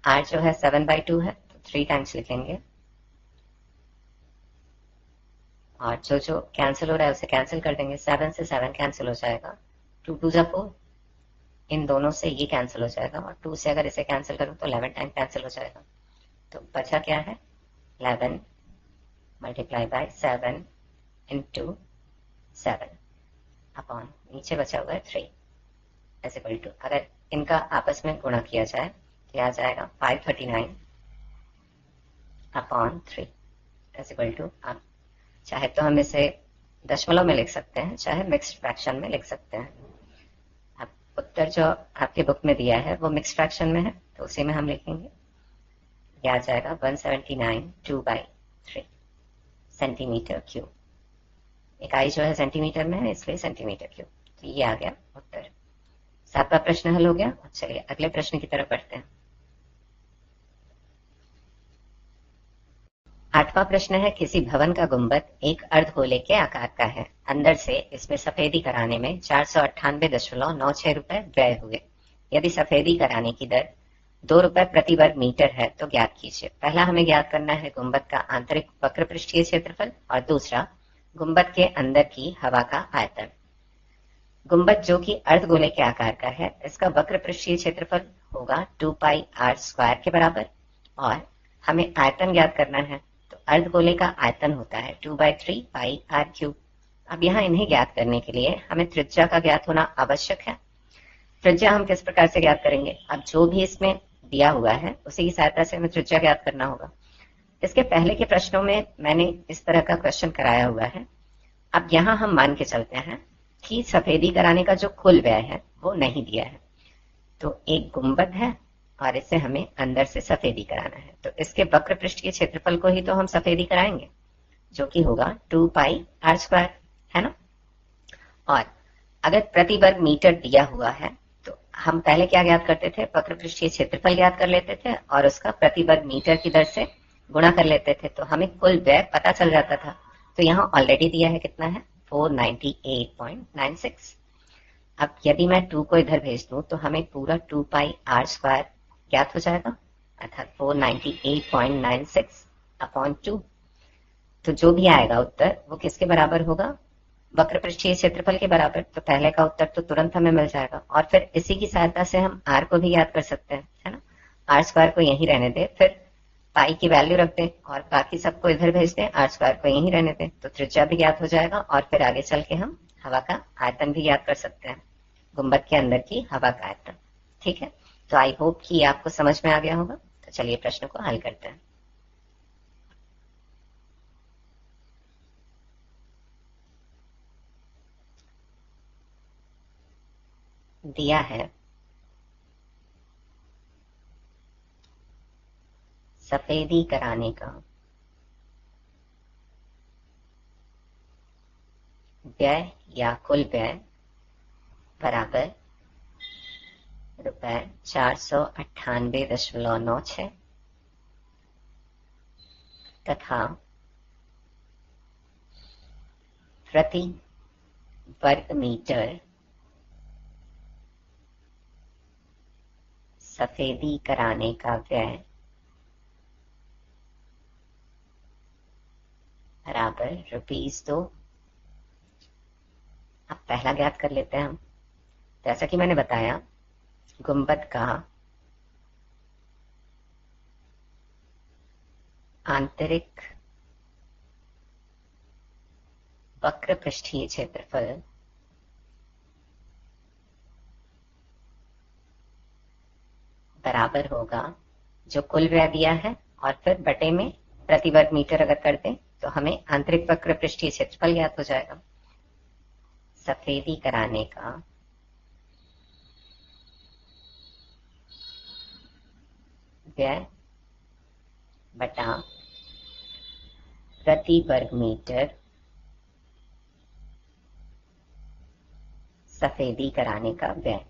Speaker 1: r जो है 7/2 है तो 3 टाइम्स लिखेंगे, और जो कैंसिल हो रहा है उसे कैंसिल कर देंगे। 7 से 7 कैंसिल हो जाएगा, 2 2 = 4, इन दोनों से ये कैंसिल हो जाएगा, और 2 से अगर इसे कैंसिल करूं तो 11 टाइम कैंसिल हो जाएगा। तो बचा क्या है, 11 मल्टीप्लाई बाय 7 इंटू 7। अपॉन नीचे बचा हुआ है 3 इज इक्वल टू, अगर इनका आपस में गुणा किया जाए तो आ जाएगा 539 अपॉन 3 इज इक्वल टू, आप चाहे तो हम इसे दशमलव में लिख सकते हैं, चाहे मिक्स्ड फ्रैक्शन में लिख सकते हैं। अब उत्तर जो आपके बुक में दिया है वो मिक्स्ड फ्रैक्शन में है, तो उसी में हम लिखेंगे। यह आ जाएगा 179 2/3 सेंटीमीटर क्यूब। इकाई जो है सेंटीमीटर में है, इसलिए सेंटीमीटर क्यूब। तो ये आ गया उत्तर। 7वां प्रश्न हल हो गया। चलिए अगले प्रश्न की तरफ बढ़ते हैं। 8वां प्रश्न है, किसी भवन का गुंबद एक अर्धगोले के आकार का है। अंदर से इसमें सफेदी कराने में 498.96 रुपए व्यय हुए। यदि सफेदी कराने की दर 2 रुपए प्रति वर्ग मीटर है तो ज्ञात कीजिए। पहला हमें ज्ञात करना है गुंबद का आंतरिक वक्र पृष्ठीय क्षेत्रफल, और दूसरा गुंबद के अंदर की हवा का आयतन। गुंबद जो कि अर्धगोले के आकार का है, इसका वक्र पृष्ठीय क्षेत्रफल होगा 2πr² के बराबर, और हमें आयतन ज्ञात करना है। तो अर्धगोले का आयतन होता है 2/3πr³। अब यहाँ इन्हें ज्ञात करने के लिए हमें त्रिज्या का ज्ञात होना आवश्यक है। त्रिज्या हम किस प्रकार से ज्ञात करेंगे? अब जो भी इसमें दिया हुआ है उसी की सहायता से हमें त्रिज्या ज्ञात करना होगा। इसके पहले के प्रश्नों में मैंने इस तरह का क्वेश्चन कराया हुआ है। अब यहाँ हम मान के चलते हैं कि सफेदी कराने का जो कुल व्यय है वो नहीं दिया है। तो एक गुंबद है और इसे हमें अंदर से सफेदी कराना है, तो इसके वक्र पृष्ठ के क्षेत्रफल को ही तो हम सफेदी कराएंगे, जो कि होगा 2πr², है ना। और अगर प्रति वर्ग मीटर दिया हुआ है तो हम पहले क्या ज्ञात करते थे? वक्र पृष्ठीय क्षेत्रफल ज्ञात कर लेते थे और उसका प्रति वर्ग मीटर की दर से गुणा कर लेते थे, तो हमें कुल व्यय पता चल जाता था। तो यहाँ ऑलरेडी दिया है, कितना है? 498.96। अब यदि मैं 2 को इधर भेज दूं तो हमें पूरा 2πr² ज्ञात हो जाएगा, अर्थात 498.96 अपॉन 2। तो जो भी आएगा उत्तर वो किसके बराबर होगा? वक्र पृष्ठीय क्षेत्रफल के बराबर। तो पहले का उत्तर तो तुरंत हमें मिल जाएगा, और फिर इसी की सहायता से हम r को भी याद कर सकते हैं, है ना। r² को यहीं रहने दें, फिर पाई की वैल्यू रख दें और बाकी सबको इधर भेज दें, r² को यहीं रहने दें, तो त्रिज्या भी ज्ञात हो जाएगा। और फिर आगे चल के हम हवा का आयतन भी याद कर सकते हैं, गुंबद के अंदर की हवा का आयतन। ठीक है, तो आई होप कि आपको समझ में आ गया होगा। तो चलिए प्रश्न को हल करते हैं। दिया है सफेदी कराने का व्यय या कुल व्यय बराबर रुपए 498.96 तथा प्रति वर्ग मीटर सफेदी कराने का व्यय बराबर ₹2। अब पहला ज्ञात कर लेते हैं हम। जैसा कि मैंने बताया, गुंबद का आंतरिक वक्र पृष्ठीय क्षेत्रफल बराबर होगा जो कुल व्यय दिया है और फिर बटे में प्रति वर्ग मीटर अगर कर दें तो हमें आंतरिक वक्र पृष्ठीय क्षेत्रफल ज्ञात हो जाएगा। सफेदी कराने का व्यय बटा प्रति वर्ग मीटर सफेदी कराने का व्यय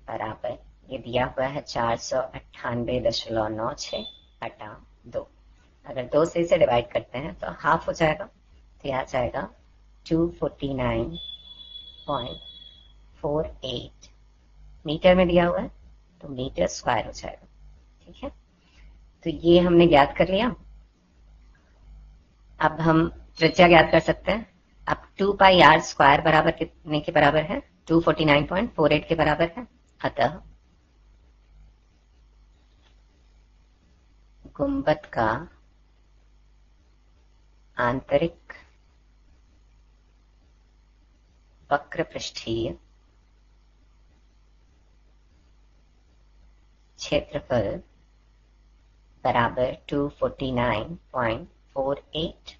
Speaker 1: बराबर, ये दिया हुआ है 498.96 बटा 2। अगर 2 से इसे डिवाइड करते हैं तो हाफ हो जाएगा, तो यह आ जाएगा 249.48 मीटर में दिया हुआ है, तो मीटर स्क्वायर हो जाएगा। ठीक है, तो ये हमने ज्ञात कर लिया। अब हम त्रिज्या ज्ञात कर सकते हैं। अब 2πr² बराबर कितने के बराबर है? 249.48 के बराबर है। अतः गुंबद का आंतरिक वक्र पृष्ठीय क्षेत्रफल बराबर 249.48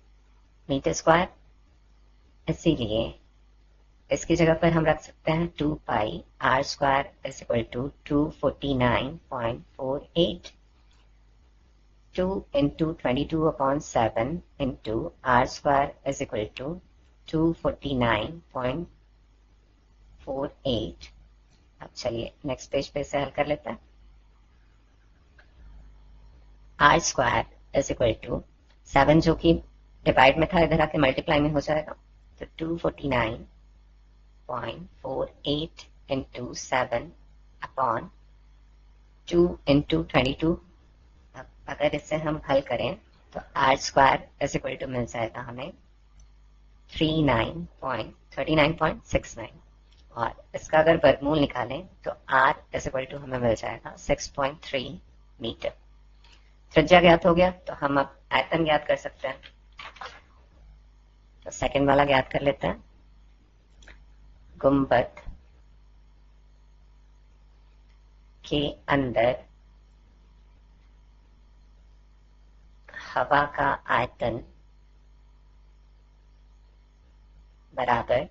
Speaker 1: मीटर स्क्वायर। इसीलिए इसकी जगह पर हम रख सकते हैं 2 pi r square is equal to 249.48 2 into 22/7 into r square is equal to 249.48। अब चलिए नेक्स्ट पेज पे से हल कर लेते हैं। r square is equal to 7 जो कि डिवाइड में था इधर आके मल्टीप्लाई में हो जाएगा, तो 249.48 into 7 अपॉन 2 into 22। अगर इससे हम हल करें तो r square is equal to मिल जाएगा हमें 39.69 और इसका अगर वर्गमूल निकालें तो आर इज इक्वल टू हमें मिल जाएगा 6.3 मीटर। त्रिज्या ज्ञात हो गया तो हम अब आयतन ज्ञात कर सकते हैं। तो सेकंड वाला ज्ञात कर लेते हैं। गुंबद के अंदर हवा का आयतन बराबर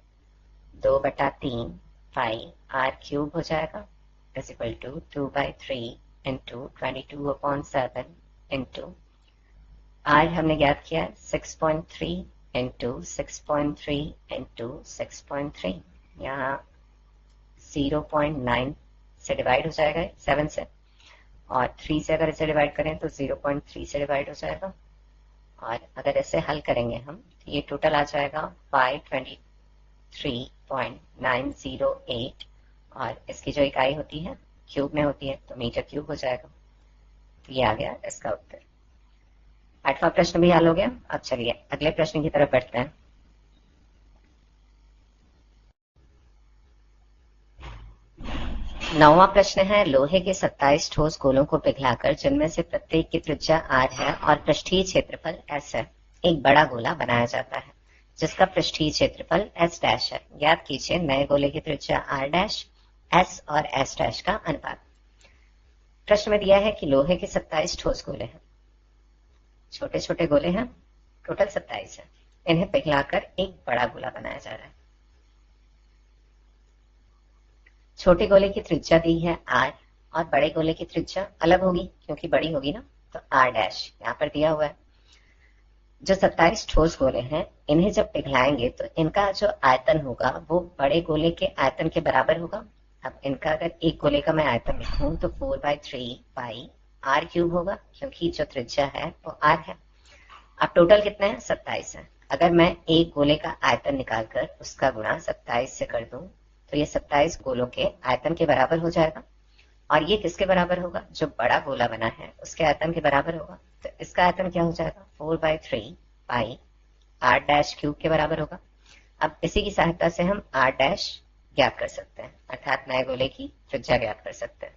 Speaker 1: 2/3 पाई आर क्यूब हो जाएगा is equal to 2/3 into 22/7 into r हमने ज्ञात किया 6.3 इंटू 6.3 इंटू 6.3। यहाँ 0.9 से डिवाइड हो जाएगा 7 से, और 3 से अगर इसे डिवाइड करें तो 0.3 से डिवाइड हो जाएगा। और अगर इसे हल करेंगे हम तो ये टोटल आ जाएगा 523.908 और इसकी जो इकाई होती है क्यूब में होती है तो मीटर क्यूब हो जाएगा। तो ये आ गया इसका उत्तर। 8वां प्रश्न भी हल हो गया। अब चलिए अगले प्रश्न की तरफ बढ़ते हैं। नौवां प्रश्न है, लोहे के 27 ठोस गोलों को पिघलाकर जिनमें से प्रत्येक की त्रिज्या r है और पृष्ठीय क्षेत्रफल s है, एक बड़ा गोला बनाया जाता है जिसका पृष्ठीय क्षेत्रफल s डैश है। ज्ञात कीजिए नए गोले की त्रिज्या r डैश, s और s डैश का अनुपात। प्रश्न में दिया है कि लोहे के 27 ठोस गोले हैं, छोटे छोटे गोले हैं, टोटल 27 है। इन्हें पिघलाकर एक बड़ा गोला बनाया जा रहा है। छोटे गोले की त्रिज्या दी है r और बड़े गोले की त्रिज्या अलग होगी क्योंकि बड़ी होगी ना, तो r डैश यहाँ पर दिया हुआ है। जो 27 ठोस गोले हैं इन्हें जब पिघलाएंगे तो इनका जो आयतन होगा वो बड़े गोले के आयतन के बराबर होगा। अब इनका अगर एक गोले का मैं आयतन लिखूं तो 4/3 पाई r क्यूब होगा क्योंकि जो त्रिज्या है वो r है। अब टोटल कितने हैं? 27 है। अगर मैं एक गोले का आयतन निकालकर उसका गुणा 27 से कर दूं तो ये 27 गोलों के आयतन के बराबर हो जाएगा। और ये किसके बराबर होगा? जो बड़ा गोला बना है उसके आयतन के बराबर होगा। तो इसका आयतन क्या हो जाएगा? 4/3 पाई r डैश क्यूब के बराबर होगा। अब इसी की सहायता से हम r डैश ज्ञात कर सकते हैं, अर्थात नए गोले की त्रिज्या ज्ञात कर सकते हैं।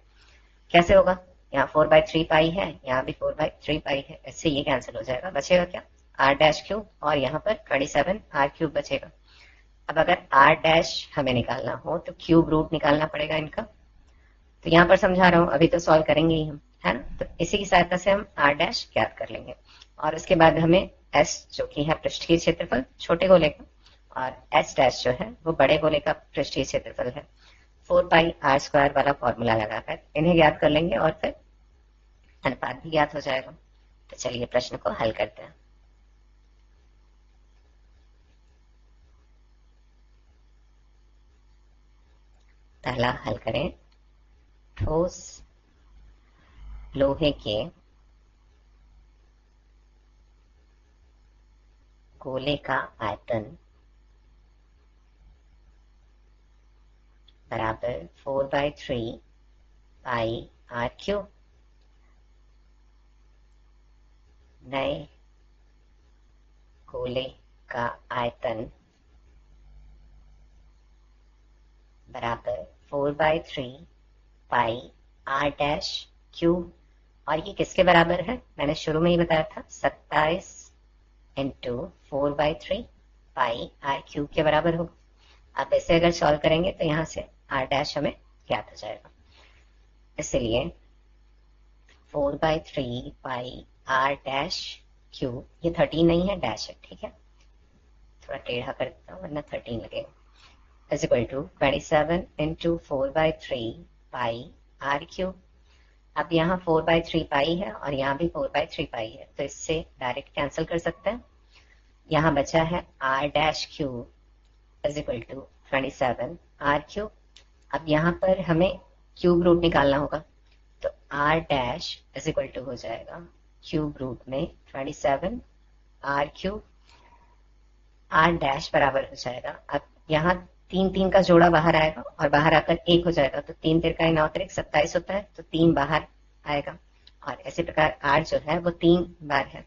Speaker 1: कैसे होगा? यहाँ 4/3 पाई है, यहाँ भी 4/3 पाई है, इससे ये कैंसिल हो जाएगा। बचेगा क्या? r डैश क्यूब और यहाँ पर 27 r क्यूब बचेगा। अब अगर r डैश हमें निकालना हो तो क्यूब रूट निकालना पड़ेगा इनका। तो यहाँ पर समझा रहा हूँ, अभी तो सॉल्व करेंगे ही हम, है ना। तो इसी की सहायता से हम r डैश ज्ञात कर लेंगे और उसके बाद हमें s जो कि है पृष्ठीय क्षेत्रफल छोटे गोले का, और s डैश जो है वो बड़े गोले का पृष्ठीय क्षेत्रफल है। 4 पाई r स्क्वायर वाला फॉर्मूला लगाकर इन्हें ज्ञात कर लेंगे और फिर अनुपात भी ज्ञात हो जाएगा। तो चलिए प्रश्न को हल करते हैं। पहला हल करें। ठोस लोहे के गोले का आयतन बराबर 4/3 पाई r क्यूब। नए गोले का आयतन बराबर 4/3 पाई r डैश क्यूब और ये किसके बराबर है, मैंने शुरू में ही बताया था, 27 इंटू 4/3 पाई आर क्यूब के बराबर होगा। अब इसे अगर सॉल्व करेंगे तो यहाँ से आर डैश हमें ज्ञात हो जाएगा, इसलिए 4/3 पाई आर डैश क्यूब, ये 13 नहीं है, डैश है, ठीक है, थोड़ा टेढ़ा कर देता हूँ वरना 13 लगेगा, is equal to 27 into 4/3 pi r cube. अब यहाँ 4/3 पाई है और यहाँ भी 4/3 पाई है, तो इससे डायरेक्ट कैंसिल कर सकते हैं। यहाँ बचा है r dash cube is equal to 27 r cube. अब यहाँ पर हमें क्यूब रूट निकालना होगा, तो r dash is equal to हो जाएगा क्यूब रूट में 27 आर क्यूब, आर डैश बराबर हो जाएगा, अब यहाँ 3 का जोड़ा बाहर आएगा और बाहर आकर 1 हो जाएगा, तो 3 तिरका 9 तिरक 27 होता है, तो 3 बाहर आएगा, और ऐसे प्रकार आर जो है वो 3 बार है,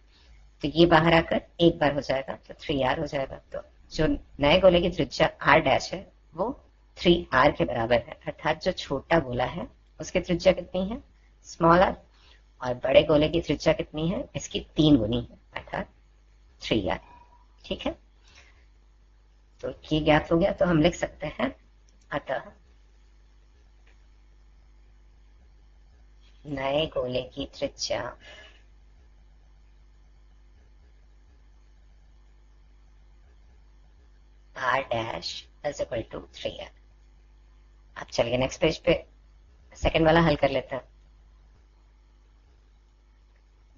Speaker 1: तो ये बाहर आकर 1 बार हो जाएगा, तो 3r हो जाएगा। तो जो नए गोले की त्रिज्या r डैश है वो 3r के बराबर है, अर्थात जो छोटा गोला है उसकी त्रिज्या कितनी है, स्मॉल r, और बड़े गोले की त्रिज्या कितनी है, इसकी 3 गुनी है, अर्थात 3r। ठीक है, तो ये ज्ञात हो गया, तो हम लिख सकते हैं अतः नए गोले की त्रिज्या r dash is equal to 3r। अब चलिए नेक्स्ट पेज पे सेकंड वाला हल कर लेते हैं।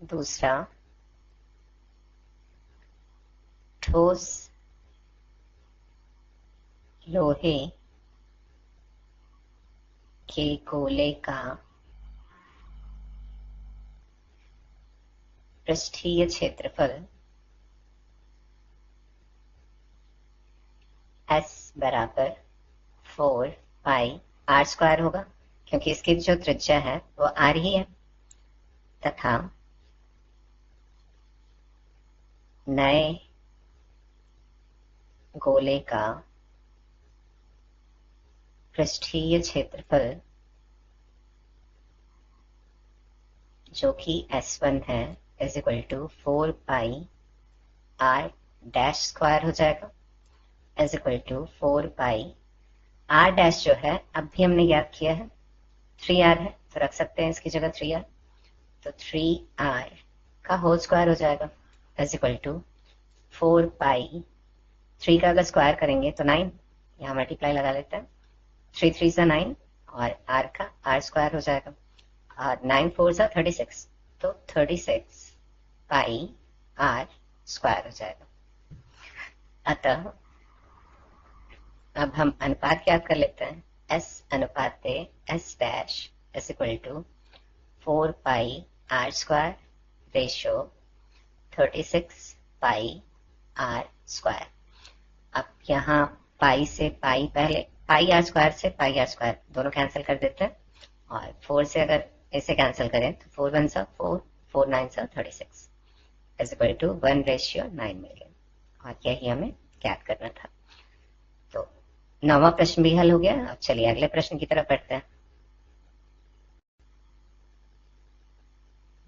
Speaker 1: दूसरा, ठोस लोहे के गोले का पृष्ठीय क्षेत्रफल S बराबर 4 पाई r स्क्वायर होगा, क्योंकि इसकी जो त्रिज्या है वो r ही है, तथा नए गोले का पृष्ठीय क्षेत्रफल जो कि S1 है is equal to 4 pi r dash square हो जाएगा, is equal to 4 pi r dash जो है अब भी हमने याद किया है 3r है, तो रख सकते हैं इसकी जगह 3r, तो 3r का होल स्क्वायर हो जाएगा, इज इक्वल टू 4 पाई 3 का अगर स्क्वायर करेंगे तो 9, यहाँ मल्टीप्लाई लगा लेते हैं, 3 3 सा 9 और r का r स्क्वायर हो जाएगा, और 9 4 सा 36, तो 36 पाई r स्क्वायर हो जाएगा। अतः अब हम अनुपात याद कर लेते हैं, S अनुपात S dash is equal to 4 pi r square ratio 36 pi r square. अब यहाँ पाई से पाई, पहले पाई आर स्क्वायर से पाई आर स्क्वायर दोनों कैंसिल कर देते हैं, और 4 से अगर इसे कैंसिल करें तो 4 1 सा 4, 4 9 सा 36 इज इक्वल टू 1:9 मिलियन, और यही हमें ज्ञात करना था। तो 9वां प्रश्न भी हल हो गया। अब चलिए अगले प्रश्न की तरफ बढ़ते हैं।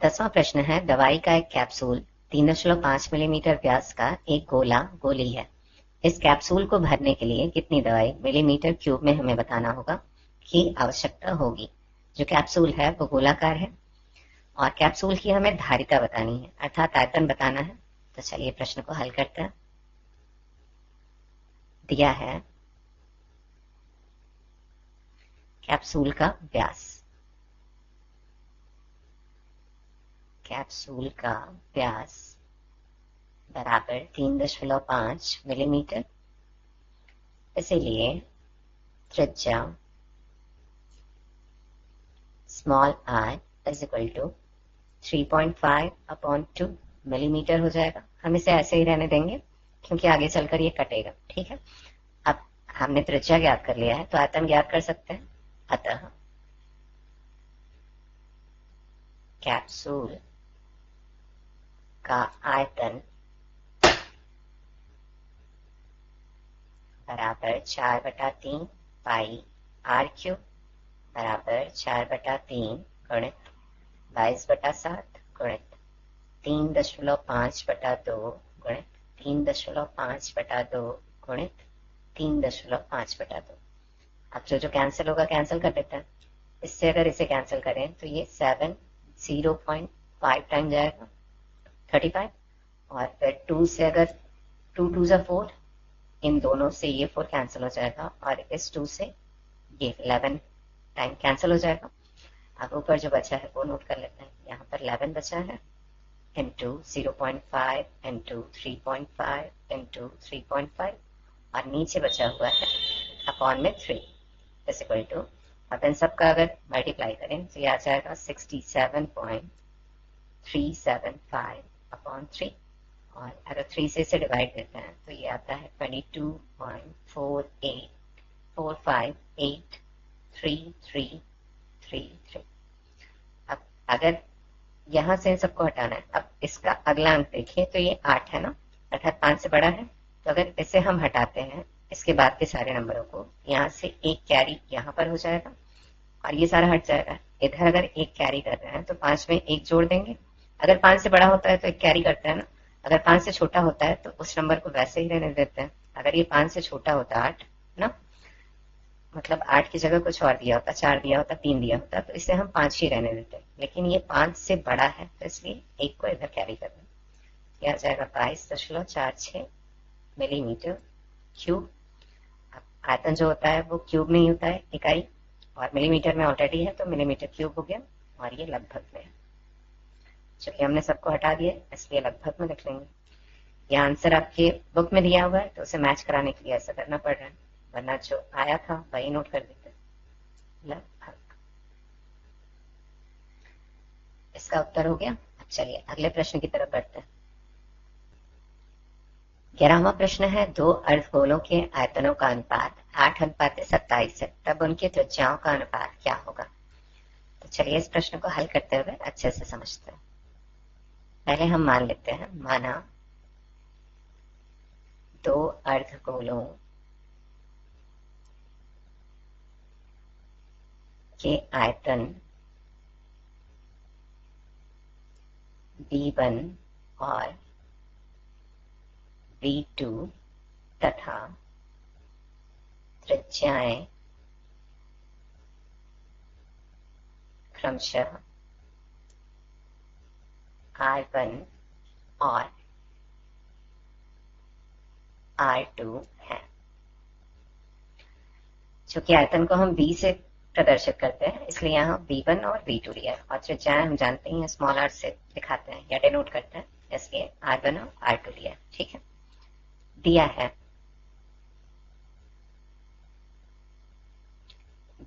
Speaker 1: 10वां प्रश्न है, दवाई का एक कैप्सूल 3.5 मिलीमीटर व्यास का एक गोली है। इस कैप्सूल को भरने के लिए कितनी दवाई मिलीमीटर क्यूब में हमें बताना होगा की आवश्यकता होगी। जो कैप्सूल है वो गोलाकार है और कैप्सूल की हमें धारिता बतानी है, अर्थात आयतन बताना है। तो चलिए प्रश्न को हल करते हैं। दिया है कैप्सूल का व्यास, कैप्सूल का व्यास बराबर 3.5 मिलीमीटर, इसीलिए त्रिज्या small r is equal to 3.5/2 millimetre हो जाएगा। हम इसे ऐसे ही रहने देंगे क्योंकि आगे चलकर ये कटेगा। ठीक है, अब हमने त्रिज्या ज्ञात कर लिया है तो आयतन ज्ञात कर सकते हैं। अतः कैप्सूल का आयतन बराबर 4/3 पाई r क्यूब बराबर 4/3 गुणित 22/7 गुणित 3.5/2 गुणित 3.5/2 गुणित 3.5/2। अब जो जो कैंसिल होगा कैंसिल कर देते हैं। इससे अगर इसे कैंसिल करें तो ये 7 0.5 टाइम जाएगा 35, और फिर 2 से अगर 2 2 जा 4, इन दोनों से ये 4 कैंसिल हो जाएगा और इस 2 से ये 11 टाइम कैंसिल हो जाएगा। अब ऊपर जो बचा है वो नोट कर लेते हैं। यहाँ पर 11 बचा है इंटू 0.5 इंटू 3.5 इंटू 3.5, और नीचे बचा हुआ है अपॉन में 3 इज इक्वल टू, अब इन सबका अगर मल्टीप्लाई करें तो ये आ जाएगा 67.375 अपॉन 3, और अगर 3 से इसे डिवाइड करते हैं तो ये आता है 22.484583333। अब अगर यहां से इन सबको हटाना है, अब इसका अगला अंक देखिए तो ये 8 है ना, अर्थात 5 से बड़ा है। तो अगर इसे हम हटाते हैं इसके बाद के सारे नंबरों को, यहाँ से एक कैरी यहाँ पर हो जाएगा और ये सारा हट जाएगा। इधर अगर एक कैरी कर रहे हैं तो 5 में एक जोड़ देंगे। अगर 5 से बड़ा होता है तो एक कैरी करते हैं ना, अगर 5 से छोटा होता है तो उस नंबर को वैसे ही रहने देते हैं। अगर ये 5 से छोटा होता 8 ना, मतलब 8 की जगह कुछ और दिया होता, 4 दिया होता, 3 दिया होता, तो इसे हम 5 ही रहने देते। लेकिन ये 5 से बड़ा है तो इसलिए एक को इधर कैरी कर दें। यह आ जाएगा 22.46 मिलीमीटर क्यूब। अब आयतन जो होता है वो क्यूब में ही होता है, इकाई, और मिलीमीटर में ऑलरेडी है तो मिलीमीटर क्यूब हो गया, और ये लगभग में है। चूंकि हमने सबको हटा दिया इसलिए लगभग में लिख लेंगे। यह आंसर आपके बुक में दिया हुआ है तो उसे मैच कराने के लिए ऐसा करना पड़ रहा है, वरना जो आया था वही नोट कर देते। लगभग इसका उत्तर हो गया। अब चलिए अगले प्रश्न की तरफ बढ़ते हैं। 11वां प्रश्न है, दो अर्धगोलों के आयतनों का अनुपात 8:27 है, तब उनकी त्रिज्याओं का अनुपात क्या होगा। तो चलिए इस प्रश्न को हल करते हुए अच्छे से समझते हैं। पहले हम मान लेते हैं, माना दो अर्धगोलों के आयतन V1 और V2 तथा त्रिज्याएं क्रमशः R1 और R2 है। चूंकि आयतन को हम V से प्रदर्शित करते हैं इसलिए यहाँ V1 और V2 दिया है, और त्रिज्याएं हम जानते हैं स्मॉल r से दिखाते हैं या डिनोट करते हैं, इसलिए R1 और R2 दिया है। ठीक है, दिया है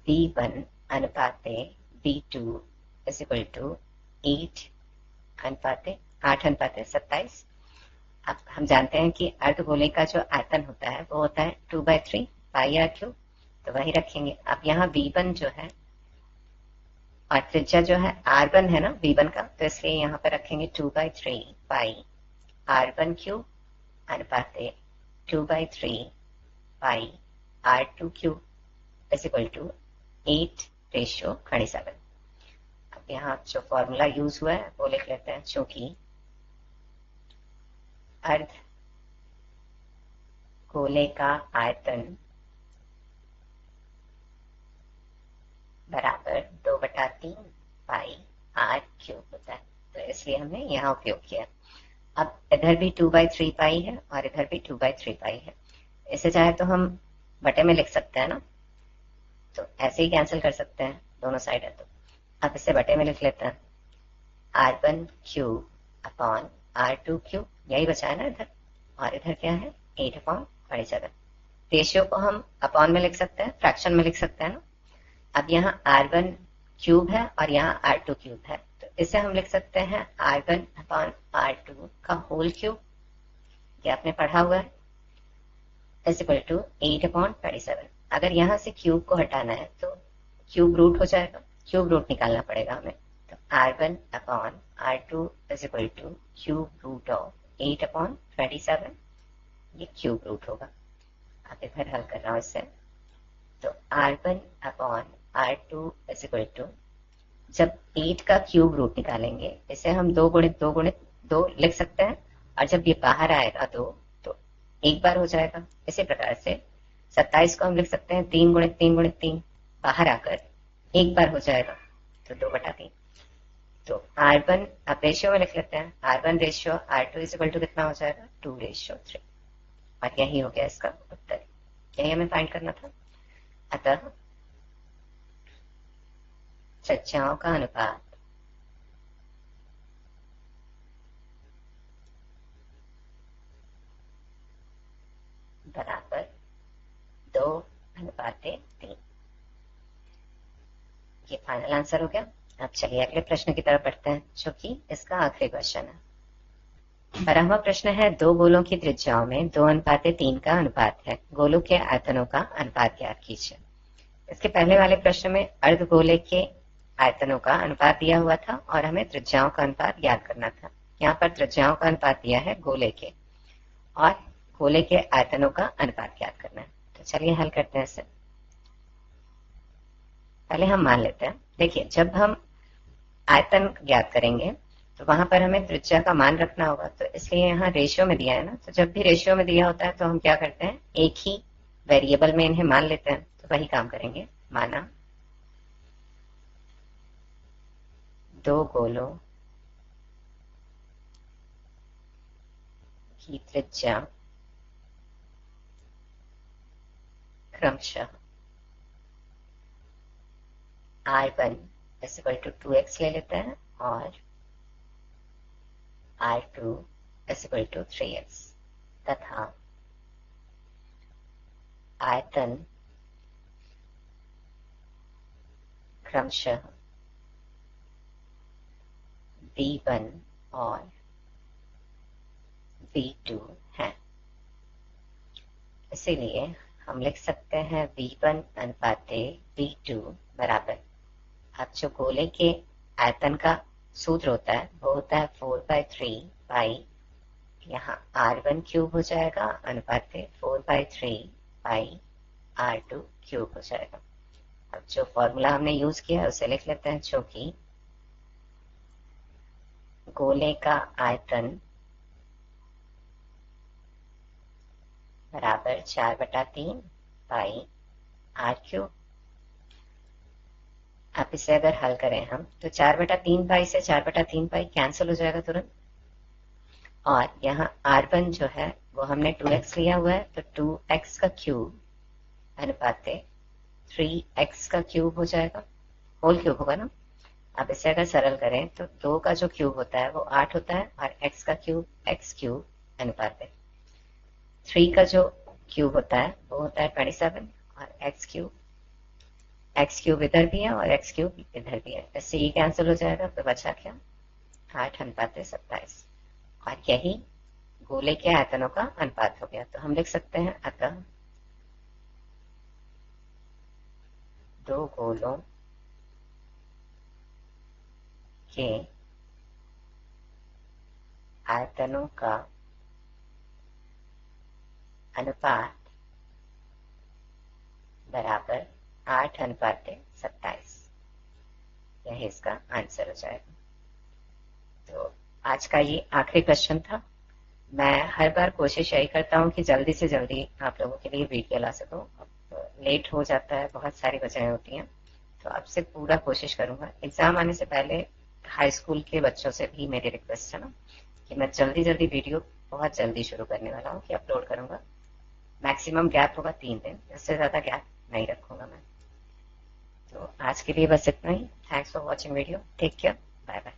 Speaker 1: V1 अनुपाते V2 is equal to 8:27। अब हम जानते हैं कि अर्धगोले का जो आयतन होता है वो होता है 2/3 पाई r क्यूब, तो वही रखेंगे। अब यहाँ V1 जो है और त्रिज्या जो है R1 है ना V1 का, तो इसलिए यहाँ पर रखेंगे 2/3 पाई R1 क्यूब अनुपाते 2/3 pi R2 cube is equal to 8:7। अब यहाँ जो फॉर्मूला यूज हुआ है वो लिख लेते हैं। चूंकि अर्धगोले का आयतन बराबर 2/3 पाई R क्यूब होता है, तो इसलिए हमने यहाँ उपयोग किया। अब इधर भी 2/3 पाई है और इधर भी 2/3 पाई है, इसे चाहे तो हम बटे में लिख सकते हैं ना, तो ऐसे ही कैंसिल कर सकते हैं, दोनों साइड है तो। अब इसे बटे में लिख लेते हैं, R1 cube upon R2 cube, यही बचा है ना इधर, और इधर क्या है 8/27। रेशियो को हम अपॉन में लिख सकते हैं, फ्रैक्शन में लिख सकते हैं ना। अब यहाँ R1 क्यूब है और यहाँ R2 क्यूब है, तो इसे हम लिख सकते हैं R1 अपॉन R2 का होल क्यूब, ये आपने पढ़ा हुआ है, इज इक्वल टू 8/27। अगर यहाँ से क्यूब को हटाना है तो क्यूब रूट हो जाएगा, क्यूब रूट निकालना पड़ेगा हमें, तो R1 upon R2 is equal to cube root of 8/27, ये क्यूब रूट होगा। अब इधर हल कर रहा हूँ इससे, तो R1 upon R2 is equal to जब 8 का क्यूब रूट निकालेंगे, इसे हम 2 लिख सकते हैं, और जब ये बाहर आएगा 2 तो एक बार हो जाएगा। इसी प्रकार से 27 को हम लिख सकते हैं 3 × 3 × 3, बाहर आकर एक बार हो जाएगा, तो 2/3। तो R1 अब रेशियो में लिख लेते हैं, R1 ratio R2 is equal to कितना हो जाएगा, 2:3। और यही हो गया इसका उत्तर, यही हमें फाइंड करना था। अतः त्रिज्याओं का अनुपात बराबर 2:3। ये फाइनल आंसर हो गया। अब चलिए अगले प्रश्न की तरफ बढ़ते हैं, जो कि इसका आखिरी क्वेश्चन है। 12वां प्रश्न है, दो गोलों की त्रिज्याओं में 2:3 का अनुपात है, गोलों के आयतनों का अनुपात ज्ञात कीजिए। इसके पहले वाले प्रश्न में अर्धगोले के आयतनों का अनुपात दिया हुआ था और हमें त्रिज्याओं का अनुपात ज्ञात करना था। यहाँ पर त्रिज्याओं का अनुपात दिया है गोले के, और गोले के आयतनों का अनुपात ज्ञात करना है। तो चलिए हल करते हैं इसे। पहले हम मान लेते हैं, देखिए जब हम आयतन ज्ञात करेंगे तो वहां पर हमें त्रिज्या का मान रखना होगा, तो इसलिए यहाँ रेशियो में दिया है ना, तो जब भी रेशियो में दिया होता है तो हम क्या करते हैं, एक ही वेरिएबल में इन्हें मान लेते हैं। तो वही काम करेंगे। माना दो गोलों की त्रिज्या क्रमशः R1 is equal to 2x ले लेते हैं और R2 is equal to 3x, तथा आयतन क्रमशः V1 और V2 है। इसीलिए हम लिख सकते हैं V1 अनुपाते V2 बराबर, अब जो गोले के आयतन का सूत्र होता है वो होता है 4/3 पाई, यहाँ R1 क्यूब हो जाएगा अनुपाते 4/3 पाई R2 क्यूब हो जाएगा। अब जो फॉर्मूला हमने यूज किया है उसे लिख लेते हैं, जो कि गोले का आयतन बराबर 4/3 पाई R क्यूब। अब इसे अगर हल करें हम तो 4/3 पाई से 4/3 पाई कैंसिल हो जाएगा तुरंत, और यहाँ R1 जो है वो हमने 2x लिया हुआ है, तो 2x का क्यूब अनुपाते 3x का क्यूब हो जाएगा, होल क्यूब होगा ना। अब इसे अगर सरल करें तो 2 का जो क्यूब होता है वो 8 होता है, और x का क्यूब x क्यूब अनुपाते 3 का जो क्यूब होता है वो होता है 27, और x क्यूब इधर भी है और x क्यूब इधर भी है, इससे ये कैंसिल हो जाएगा, तो बचा क्या, 8:27। और यही गोले के आयतनों का अनुपात हो गया। तो हम लिख सकते हैं, अतः दो गोलों के आयतनों का अनुपात बराबर 8:27, यही इसका आंसर हो जाएगा। तो आज का ये आखिरी क्वेश्चन था। मैं हर बार कोशिश यही करता हूँ कि जल्दी से जल्दी आप लोगों के लिए वीडियो ला सकूं, लेट हो जाता है, बहुत सारी वजहें होती हैं, तो अब से पूरा कोशिश करूंगा। एग्जाम आने से पहले हाई स्कूल के बच्चों से भी मेरी रिक्वेस्ट है ना कि मैं जल्दी जल्दी वीडियो बहुत जल्दी शुरू करने वाला हूँ कि अपलोड करूंगा। मैक्सिमम गैप होगा 3 दिन, इससे ज्यादा गैप नहीं रखूंगा मैं। तो आज के लिए बस इतना ही। Thanks for watching video, take care, bye bye.